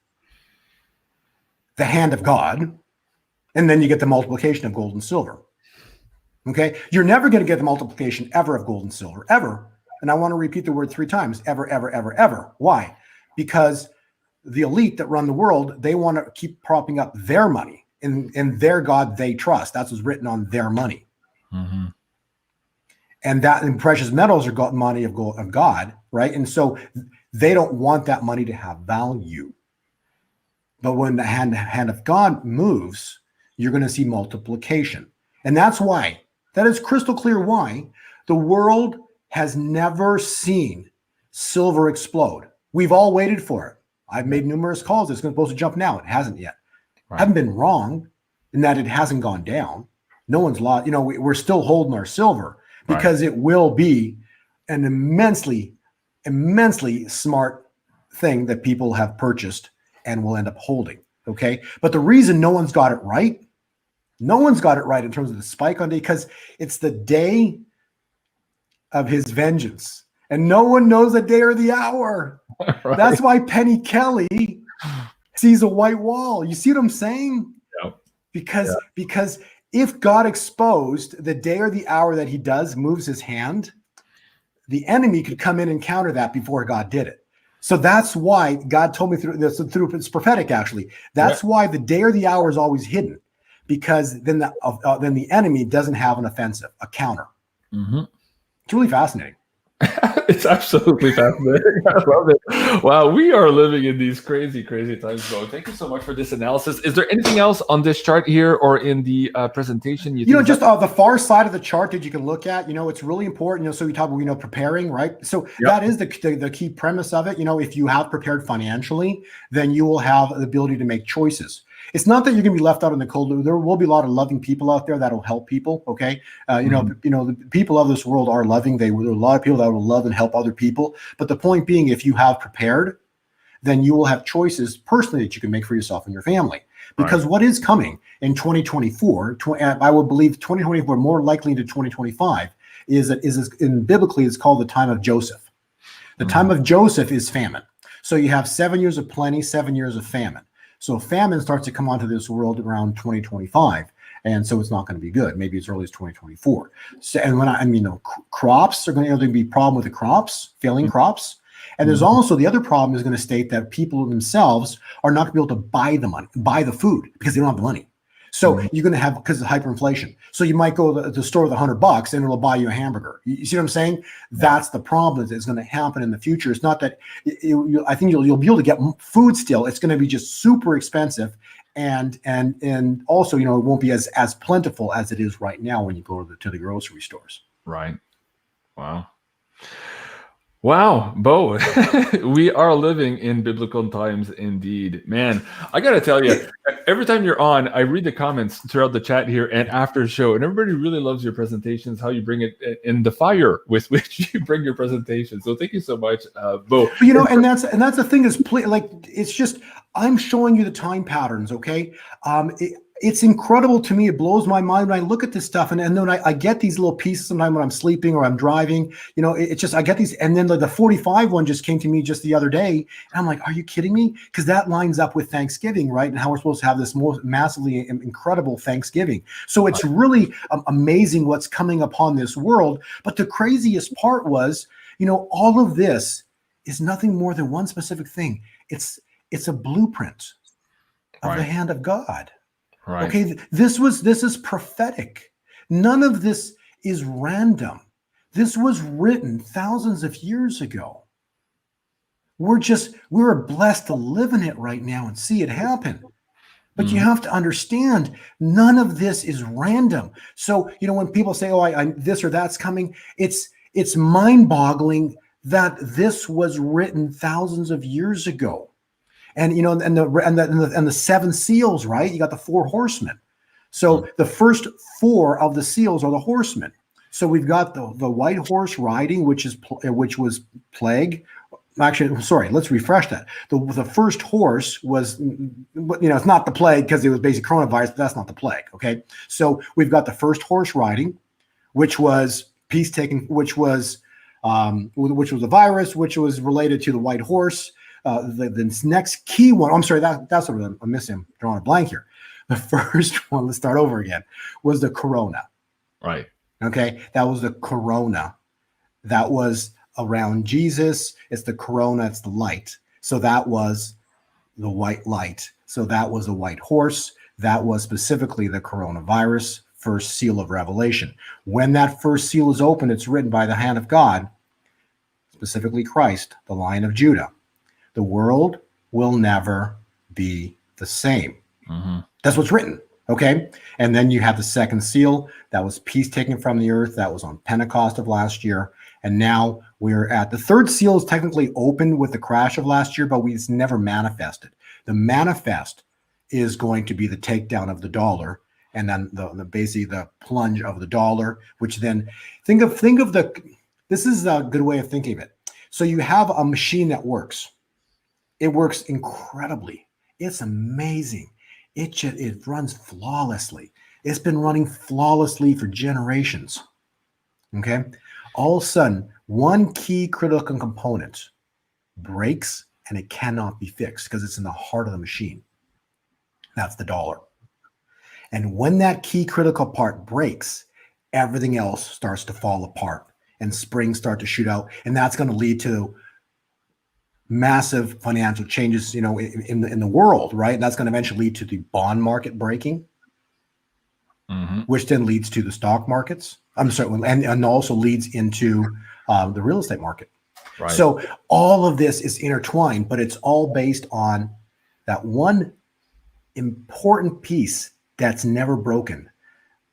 the hand of God, and then you get the multiplication of gold and silver. Okay? You're never going to get the multiplication ever of gold and silver, ever. And I want to repeat the word 3 times, ever, ever, ever, ever. Why? Because the elite that run the world, they want to keep propping up their money in their God they trust. That's what's written on their money. And that in precious metals are money of God, right? And so they don't want that money to have value. But when the hand of God moves, you're going to see multiplication. And that's why, that is crystal clear why the world has never seen silver explode. We've all waited for it. I've made numerous calls. It's supposed to jump now. It hasn't yet. Right. I haven't been wrong in that it hasn't gone down. No one's lost. We're still holding our silver because it will be an immensely, immensely smart thing that people have purchased and will end up holding. Okay. But the reason no one's got it right, in terms of the spike on day, because it's the day of his vengeance. And no one knows the day or the hour. Right. That's why Penny Kelly sees a white wall. You see what I'm saying? Yep. Because if God exposed the day or the hour that he moves his hand, the enemy could come in and counter that before God did it. So that's why God told me through it's prophetic, actually. That's why the day or the hour is always hidden, because then the enemy doesn't have an offensive, a counter. It's really fascinating. It's absolutely fascinating. I love it. Wow, we are living in these crazy, crazy times, bro. Thank you so much for this analysis. Is there anything else on this chart here or in the presentation? Just the far side of the chart that you can look at. It's really important. So we talk about preparing, right? So that is the key premise of it. If you have prepared financially, then you will have the ability to make choices. It's not that you're going to be left out in the cold. There will be a lot of loving people out there that will help people. Okay, the people of this world are loving. There are a lot of people that will love and help other people. But the point being, if you have prepared, then you will have choices personally that you can make for yourself and your family. Because what is coming in 2024, I would believe 2024, more likely into 2025, is biblically it's called the time of Joseph. The time of Joseph is famine. So you have 7 years of plenty, 7 years of famine. So famine starts to come onto this world around 2025. And so it's not going to be good. Maybe as early as 2024. So, and crops are going to be a problem with the crops, failing crops. And there's also the other problem is going to state that people themselves are not going to be able to buy the food because they don't have the money. So you're going to have, because of hyperinflation. So you might go to the store with $100 and it'll buy you a hamburger. You see what I'm saying? That's the problem that's going to happen in the future. It's not that I think you'll be able to get food still. It's going to be just super expensive. And also, it won't be as plentiful as it is right now when you go to the grocery stores. Right. Wow, Bo, we are living in biblical times indeed. Man, I got to tell you, every time you're on, I read the comments throughout the chat here and after the show, and everybody really loves your presentations, how you bring it in the fire with which you bring your presentation. So thank you so much, Bo. And that's the thing is, it's just, I'm showing you the time patterns, okay? It's incredible to me. It blows my mind when I look at this stuff. And then I get these little pieces sometimes when I'm sleeping or I'm driving. It's just, I get these. And then the 45 one just came to me just the other day. And I'm like, are you kidding me? Because that lines up with Thanksgiving, right? And how we're supposed to have this more massively incredible Thanksgiving. So it's really amazing what's coming upon this world. But the craziest part was, all of this is nothing more than one specific thing. It's a blueprint of the hand of God. Right. Okay, this is prophetic. None of this is random. This was written thousands of years ago. We're blessed to live in it right now and see it happen. But you have to understand, none of this is random. So, when people say, "Oh, I this or that's coming," it's mind-boggling that this was written thousands of years ago. And and the seven seals, right? You got the four horsemen. So the first four of the seals are the horsemen. So we've got the white horse riding, which was plague. Actually, sorry, let's refresh that. The first horse was, it's not the plague because it was basically coronavirus, but that's not the plague. Okay, so we've got the first horse riding, which was peace taking, which was a virus, which was related to the white horse. The next key one, I'm sorry, that's what I'm missing. I'm drawing a blank here. The first one, let's start over again, was the corona. Right. Okay, that was the corona. That was around Jesus. It's the corona, it's the light. So that was the white light. So that was a white horse. That was specifically the coronavirus, first seal of Revelation. When that first seal is opened, it's written by the hand of God, specifically Christ, the Lion of Judah. The world will never be the same. That's what's written. Okay. And then you have the second seal. That was peace taken from the earth. That was on Pentecost of last year. And now we're at the third seal is technically open with the crash of last year, but it's never manifested. The manifest is going to be the takedown of the dollar. And then basically the plunge of the dollar, which then think of this is a good way of thinking of it. So you have a machine that works. It works incredibly. It's amazing. It runs flawlessly. It's been running flawlessly for generations. Okay. All of a sudden, one key critical component breaks and it cannot be fixed because it's in the heart of the machine. That's the dollar. And when that key critical part breaks, everything else starts to fall apart and springs start to shoot out. And that's going to lead to massive financial changes, in the world, right? And that's going to eventually lead to the bond market breaking, which then leads to the stock markets. I'm sorry, and also leads into the real estate market. Right. So all of this is intertwined, but it's all based on that one important piece that's never broken.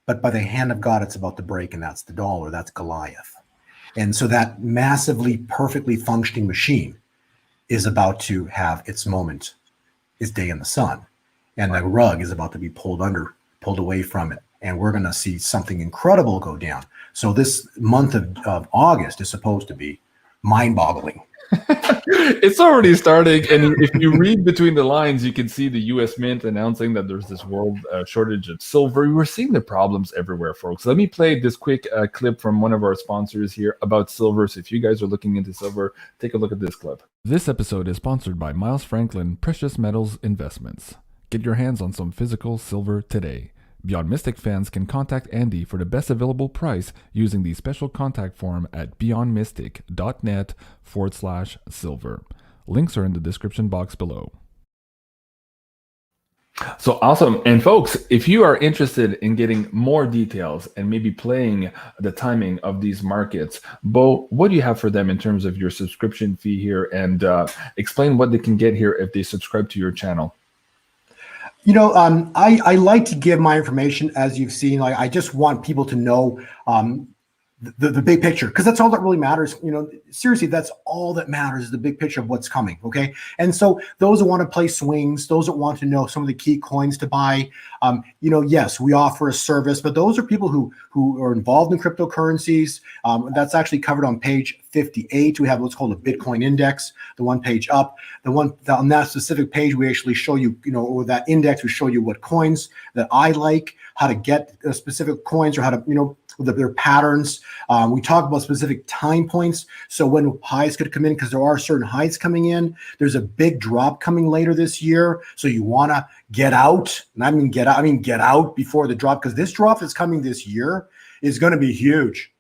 But by the hand of God, it's about to break, and that's the dollar. That's Goliath. And so that massively, perfectly functioning machine is about to have its moment, its day in the sun. And the rug is about to be pulled away from it. And we're going to see something incredible go down. So this month of August is supposed to be mind-boggling. It's already starting. And if you read between the lines, you can see the U.S. Mint announcing that there's this world shortage of silver. We're seeing the problems everywhere, folks. Let me play this quick clip from one of our sponsors here about silver. So if you guys are looking into silver, take a look at this clip. This episode is sponsored by Miles Franklin Precious Metals Investments. Get your hands on some physical silver today. BeyondMystic fans can contact Andy for the best available price using the special contact form at beyondmystic.net/silver. Links are in the description box below. So awesome. And folks, if you are interested in getting more details and maybe playing the timing of these markets, Bo, what do you have for them in terms of your subscription fee here? And explain what they can get here if they subscribe to your channel. I like to give my information, as you've seen. Like, I just want people to know the big picture, because that's all that really matters. Seriously, that's all that matters, is the big picture of what's coming. Okay. And so those that want to play swings, those that want to know some of the key coins to buy, yes, we offer a service, but those are people who are involved in cryptocurrencies. That's actually covered on page 58. We have what's called a Bitcoin index, the one page up. On that specific page, we actually show you, or that index, we show you what coins that I like, how to get specific coins, or how to, their patterns. We talk about specific time points. So when highs could come in, because there are certain highs coming in. There's a big drop coming later this year. So you want to get out. And I mean get out before the drop, because this drop that's coming this year is going to be huge.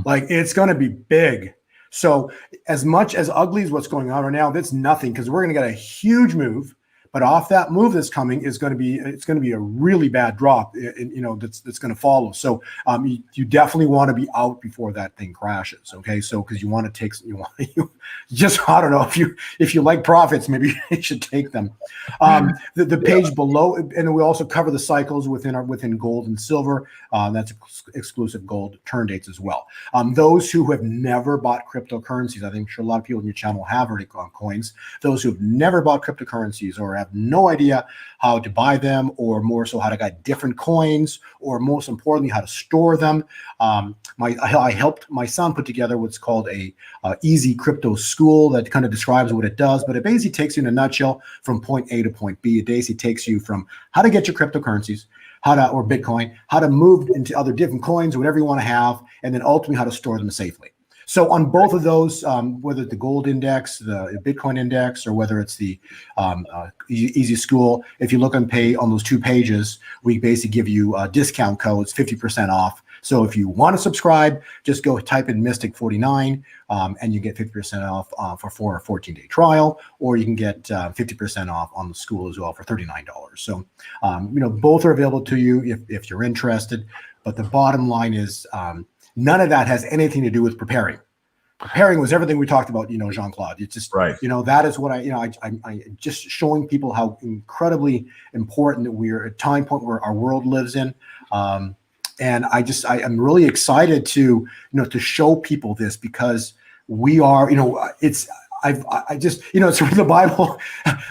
Like, it's going to be big. So as much as ugly as what's going on right now, that's nothing, because we're going to get a huge move. But off that move that's coming is going to be, it's going to be a really bad drop, that's going to follow. So you definitely want to be out before that thing crashes. Okay, so because you want to take, you just, I don't know, if you like profits, maybe you should take them. The page below, and we also cover the cycles within gold and silver. That's exclusive gold turn dates as well. Those who have never bought cryptocurrencies, I think sure a lot of people in your channel have already on coins. Those who have never bought cryptocurrencies or have no idea how to buy them, or more so how to get different coins, or most importantly how to store them. I helped my son put together what's called a easy crypto school that kind of describes what it does, but it basically takes you in a nutshell from point A to point B. It basically takes you from how to get your cryptocurrencies, or Bitcoin, how to move into other different coins, whatever you want to have, and then ultimately how to store them safely. So on both of those, whether the gold index, the Bitcoin index, or whether it's the Easy School, if you look on those 2 pages, we basically give you discount codes, 50% off. So if you want to subscribe, just go type in Mystic 49, and you get 50% off for a 14-day trial, or you can get 50% off on the school as well for $39. So both are available to you if you're interested. But the bottom line is, none of that has anything to do with preparing. Preparing was everything we talked about, Jean-Claude. It's just, right. That is what I just showing people how incredibly important that we're at a time point where our world lives in. And I'm really excited to show people this, because we are, it's in the Bible,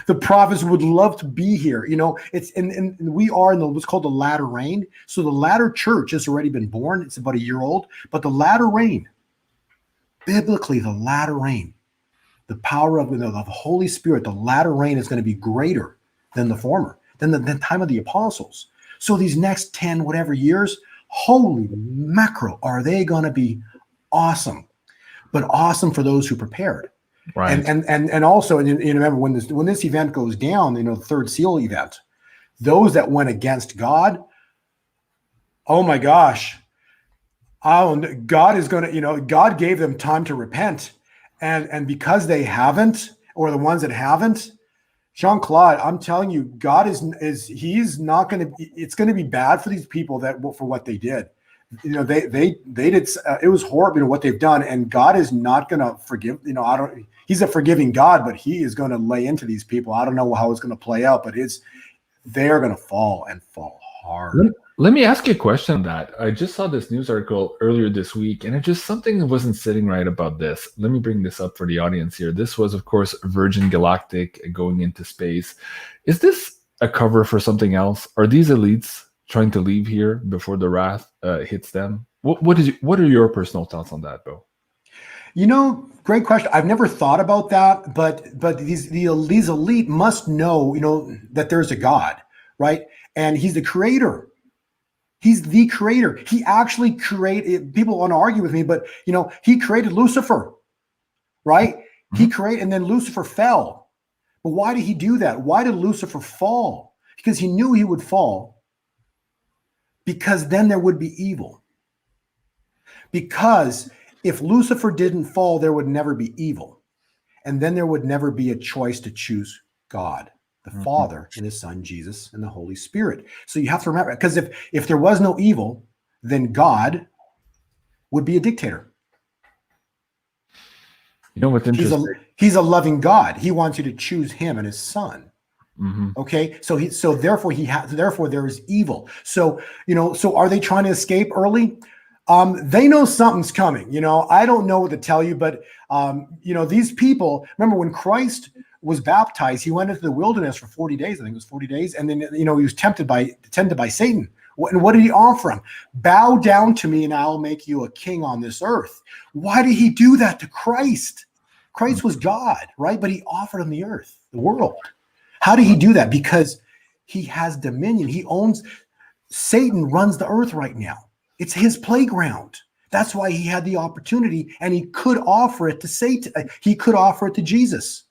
the prophets would love to be here. It's and we are in what's called the latter rain. So the latter church has already been born. It's about a year old, but the latter rain, biblically, the latter rain, the power of the Holy Spirit, the latter rain is going to be greater than the former, than the time of the apostles. So these next 10 whatever years, holy mackerel, are they going to be awesome? But awesome for those who prepared. Right. And also, and remember, when this event goes down, the third seal event, those that went against God, oh my gosh, God is going to, God gave them time to repent, and because they haven't, or the ones that haven't, Jean-Claude, I'm telling you, God he's not going to. It's going to be bad for these people for what they did. They did. It was horrible, what they've done, and God is not going to forgive. He's a forgiving God, but He is going to lay into these people. I don't know how it's going to play out, but they're going to fall, and fall hard. Let me ask you a question on that. I just saw this news article earlier this week, and something that wasn't sitting right about this. Let me bring this up for the audience here. This was, of course, Virgin Galactic going into space. Is this a cover for something else? Are these elites trying to leave here before the wrath hits them? What are your personal thoughts on that, Bo? Great question. I've never thought about that, but these elite must know, that there's a God, right? And He's the creator. He's the creator. He actually created, people want to argue with me, but He created Lucifer, right? Mm-hmm. He created, and then Lucifer fell. But why did He do that? Why did Lucifer fall? Because He knew he would fall, because then there would be evil. Because if Lucifer didn't fall, there would never be evil. And then there would never be a choice to choose God, the Father, and His Son, Jesus, and the Holy Spirit. So you have to remember, because if there was no evil, then God would be a dictator. What's interesting? He's a loving God. He wants you to choose Him and His Son. Mm-hmm. Okay, so therefore there is evil. So so are they trying to escape early? They know something's coming. I don't know what to tell you, but these people. Remember when Christ was baptized, He went into the wilderness for 40 days. I think it was 40 days, and then He was tempted by Satan. And what did He offer him? Bow down to me, and I'll make you a king on this earth. Why did He do that to Christ? Christ was God, right? But He offered him the earth, the world. How did He do that? Because He has dominion. He owns. Satan runs the earth right now. It's his playground. That's why He had the opportunity, and He could offer it to Satan. He could offer it to Jesus.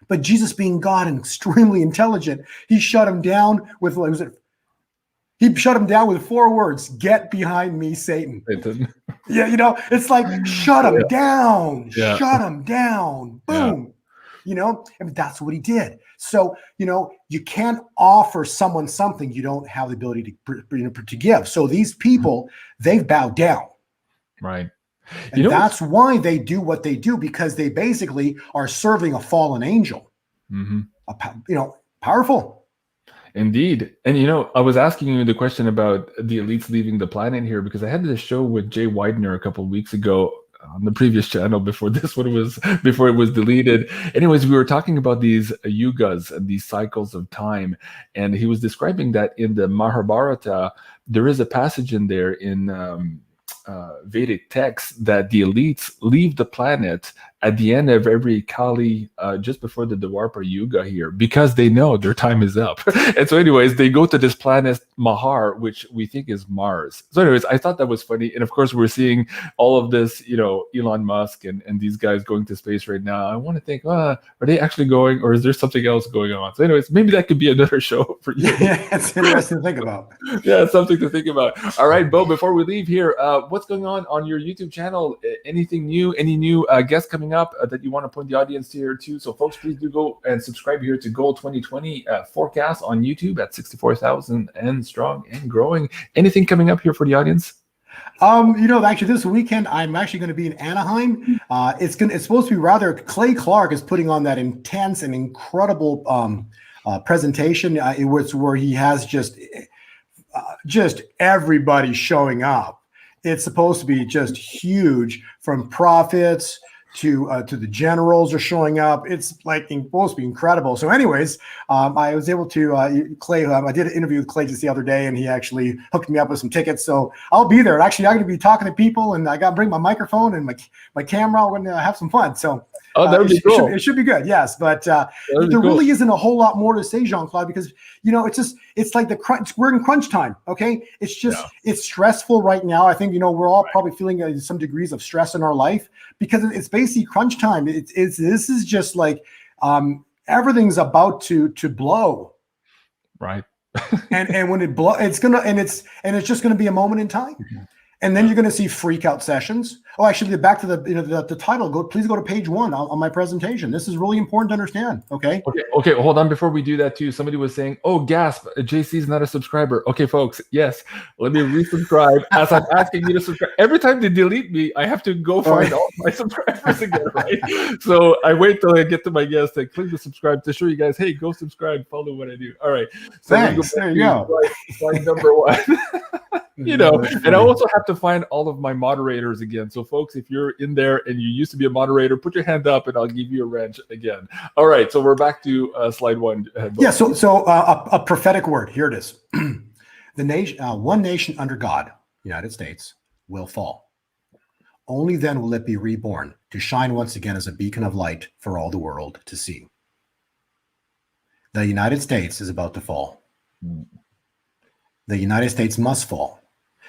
But Jesus, being God and extremely intelligent, He shut him down with, He shut him down with 4 words: "Get behind me, Satan." Yeah, it's like, shut him down, shut him down, boom. and that's what he did. So, you can't offer someone something you don't have the ability to give. So these people, they've bowed down. Right. And that's why they do what they do, because they basically are serving a fallen angel. Powerful. Indeed. And I was asking you the question about the elites leaving the planet here because I had this show with Jay Widener a couple of weeks ago on the previous channel before it was deleted. Anyways, we were talking about these yugas and these cycles of time, and he was describing that in the Mahabharata there is a passage in there in Vedic text that the elites leave the planet at the end of every Kali, just before the Dwapara Yuga here, because they know their time is up. And so anyways, they go to this planet Mahar, which we think is Mars. So anyways, I thought that was funny. And of course, we're seeing all of this, Elon Musk and these guys going to space right now. I want to think, are they actually going, or is there something else going on? So anyways, maybe that could be another show for you. Yeah, it's interesting to think about. Yeah, something to think about. All right, Bo, before we leave here, what's going on your YouTube channel? Anything new? Any new guests coming up that you want to point the audience to here too? So folks, please do go and subscribe here to Goal 2020 forecast on YouTube at 64,000 and strong and growing. Anything coming up here for the audience? Actually this weekend I'm actually going to be in Anaheim. It's supposed to be rather, Clay Clark is putting on that intense and incredible presentation where he has just everybody showing up. It's supposed to be just huge, from prophets to the generals are showing up. It's like supposed to be incredible. So anyways, I was able to, Clay, I did an interview with Clay just the other day, and he actually hooked me up with some tickets. So I'll be there. Actually, I'm going to be talking to people, and I got to bring my microphone and my camera. We're going to have some fun. So that would be cool. It should be good. Yes. But there really isn't a whole lot more to say, Jean-Claude, because, it's like we're in crunch time. Okay. It's just, it's stressful right now. I think, we're all probably feeling some degrees of stress in our life because it's basically crunch time. This is just like, everything's about to blow. Right. and when it blows, it's just going to be a moment in time. And then you're going to see freak out sessions. Oh, actually, back to the title. Please go to page 1 on my presentation. This is really important to understand. Okay. Okay. Hold on. Before we do that too, somebody was saying, "Oh, gasp! JC's not a subscriber." Okay, folks. Yes, let me resubscribe. As I'm asking you to subscribe, every time they delete me, I have to go find all my subscribers again. Right. So I wait till I get to my guest and click the subscribe to show you guys, hey, go subscribe, follow what I do. All right. So thanks. There you go. Slide number 1. And I also have to find all of my moderators again. So folks, if you're in there and you used to be a moderator, put your hand up and I'll give you a wrench again. All right, so we're back to slide 1. Yeah, so a prophetic word. Here it is. The nation, one nation under God, United States, will fall. Only then will it be reborn to shine once again as a beacon of light for all the world to see. The United States is about to fall. The United States must fall.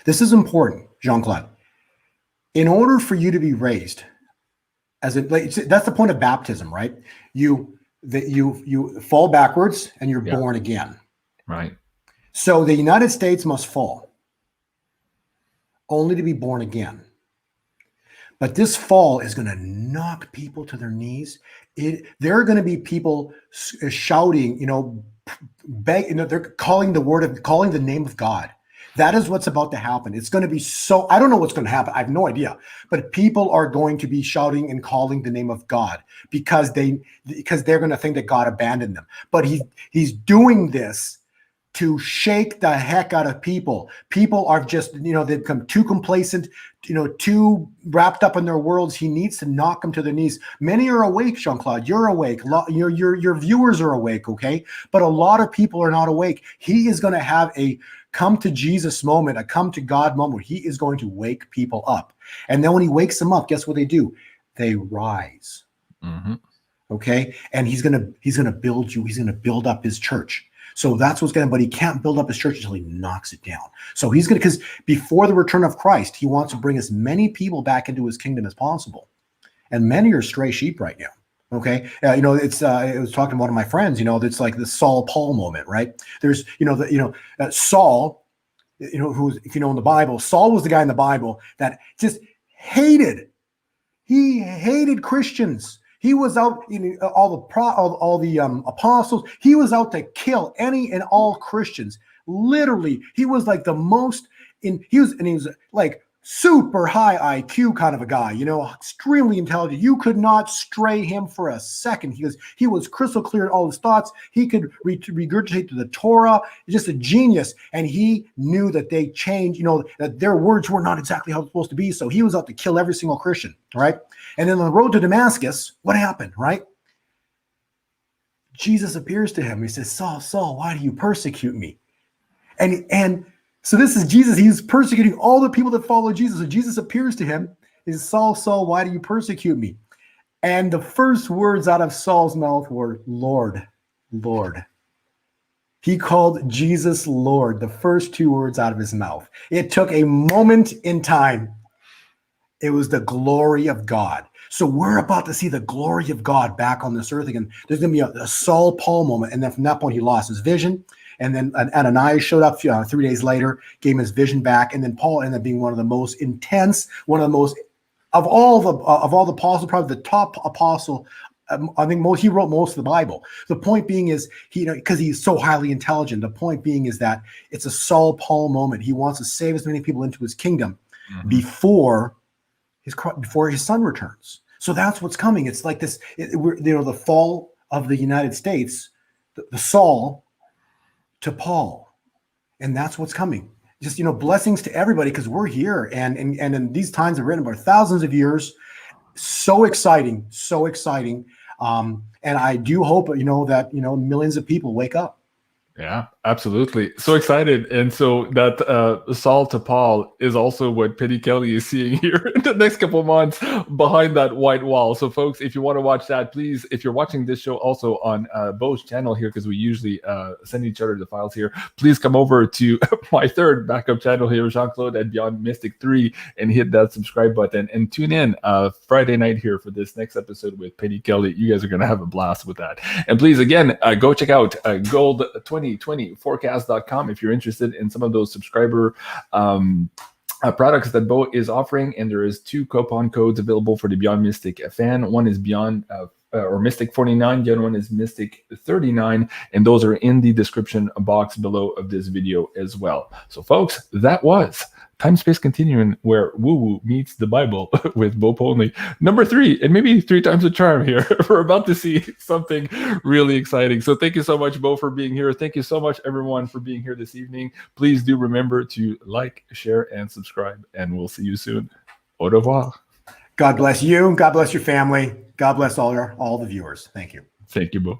This is important, Jean-Claude. In order for you to be raised, that's the point of baptism, right? You fall backwards and you're born again. Right. So the United States must fall, only to be born again. But this fall is going to knock people to their knees. There are going to be people shouting, they're calling the name of God. That is what's about to happen. It's going to be I don't know what's going to happen. I have no idea. But people are going to be shouting and calling the name of God because they're going to think that God abandoned them. But he's doing this to shake the heck out of people. People are just, they've become too complacent, too wrapped up in their worlds. He needs to knock them to their knees. Many are awake, Jean-Claude. You're awake. Your viewers are awake, okay? But a lot of people are not awake. He is going to have a come to Jesus moment, a come to God moment where he is going to wake people up. And then when he wakes them up, guess what they do? They rise. Mm-hmm. Okay? And he's going to build you. He's going to build up his church. So that's what's going to, but he can't build up his church until he knocks it down. So he's going to, because before the return of Christ, he wants to bring as many people back into his kingdom as possible. And many are stray sheep right now. Okay. I was talking to one of my friends, it's like the Saul Paul moment, right? There's, Saul, who's, if in the Bible, Saul was the guy in the Bible that just he hated Christians. He was out, all the apostles. He was out to kill any and all Christians. Literally, he was like the most he was like super high IQ kind of a guy, extremely intelligent. You could not stray him for a second. He was crystal clear in all his thoughts. He could regurgitate the Torah, just a genius. And he knew that they changed, that their words were not exactly how it's supposed to be. So he was out to kill every single Christian, right? And then on the road to Damascus, what happened, right? Jesus appears to him. He says, Saul, Saul, why do you persecute me? And so this is Jesus. He's persecuting all the people that follow Jesus. So Jesus appears to him. He says, Saul, Saul, why do you persecute me? And the first words out of Saul's mouth were, Lord, Lord. He called Jesus Lord, the first two words out of his mouth. It took a moment in time. It was the glory of God. So we're about to see the glory of God back on this earth again. There's going to be a Saul Paul moment. And then from that point, he lost his vision. And then Ananias showed up 3 days later, gave him his vision back. And then Paul ended up being one of the most intense, of all the apostles, probably the top apostle. I think he wrote most of the Bible. The point being is, because he's so highly intelligent, the point being is that it's a Saul Paul moment. He wants to save as many people into his kingdom before his son returns. So that's what's coming. It's like this, the fall of the United States, the Saul to Paul, and that's what's coming. Just blessings to everybody, because we're here, and in these times are written about thousands of years. So exciting, so exciting. And I do hope that millions of people wake up. Yeah, absolutely. So excited. And so that Saul to Paul is also what Penny Kelly is seeing here in the next couple of months behind that white wall. So folks, if you want to watch that, please, if you're watching this show also on Beau's channel here, because we usually send each other the files here, please come over to my third backup channel here, Jean-Claude at BeyondMystic 3, and hit that subscribe button and tune in Friday night here for this next episode with Penny Kelly. You guys are going to have a blast with that. And please, again, go check out Gold2020forecast.com if you're interested in some of those subscriber products that Beau is offering. And there is 2 coupon codes available for the Beyond Mystic fan. One is Beyond or Mystic 49, the other one is Mystic 39, and those are in the description box below of this video as well. So folks, that was Time Space Continuum, where woo-woo meets the Bible with Beau POLNY. Number 3, and maybe 3 times the charm here. We're about to see something really exciting. So thank you so much, Beau, for being here. Thank you so much, everyone, for being here this evening. Please do remember to like, share, and subscribe, and we'll see you soon. Au revoir. God bless you. God bless your family. God bless all the viewers. Thank you. Thank you, Beau.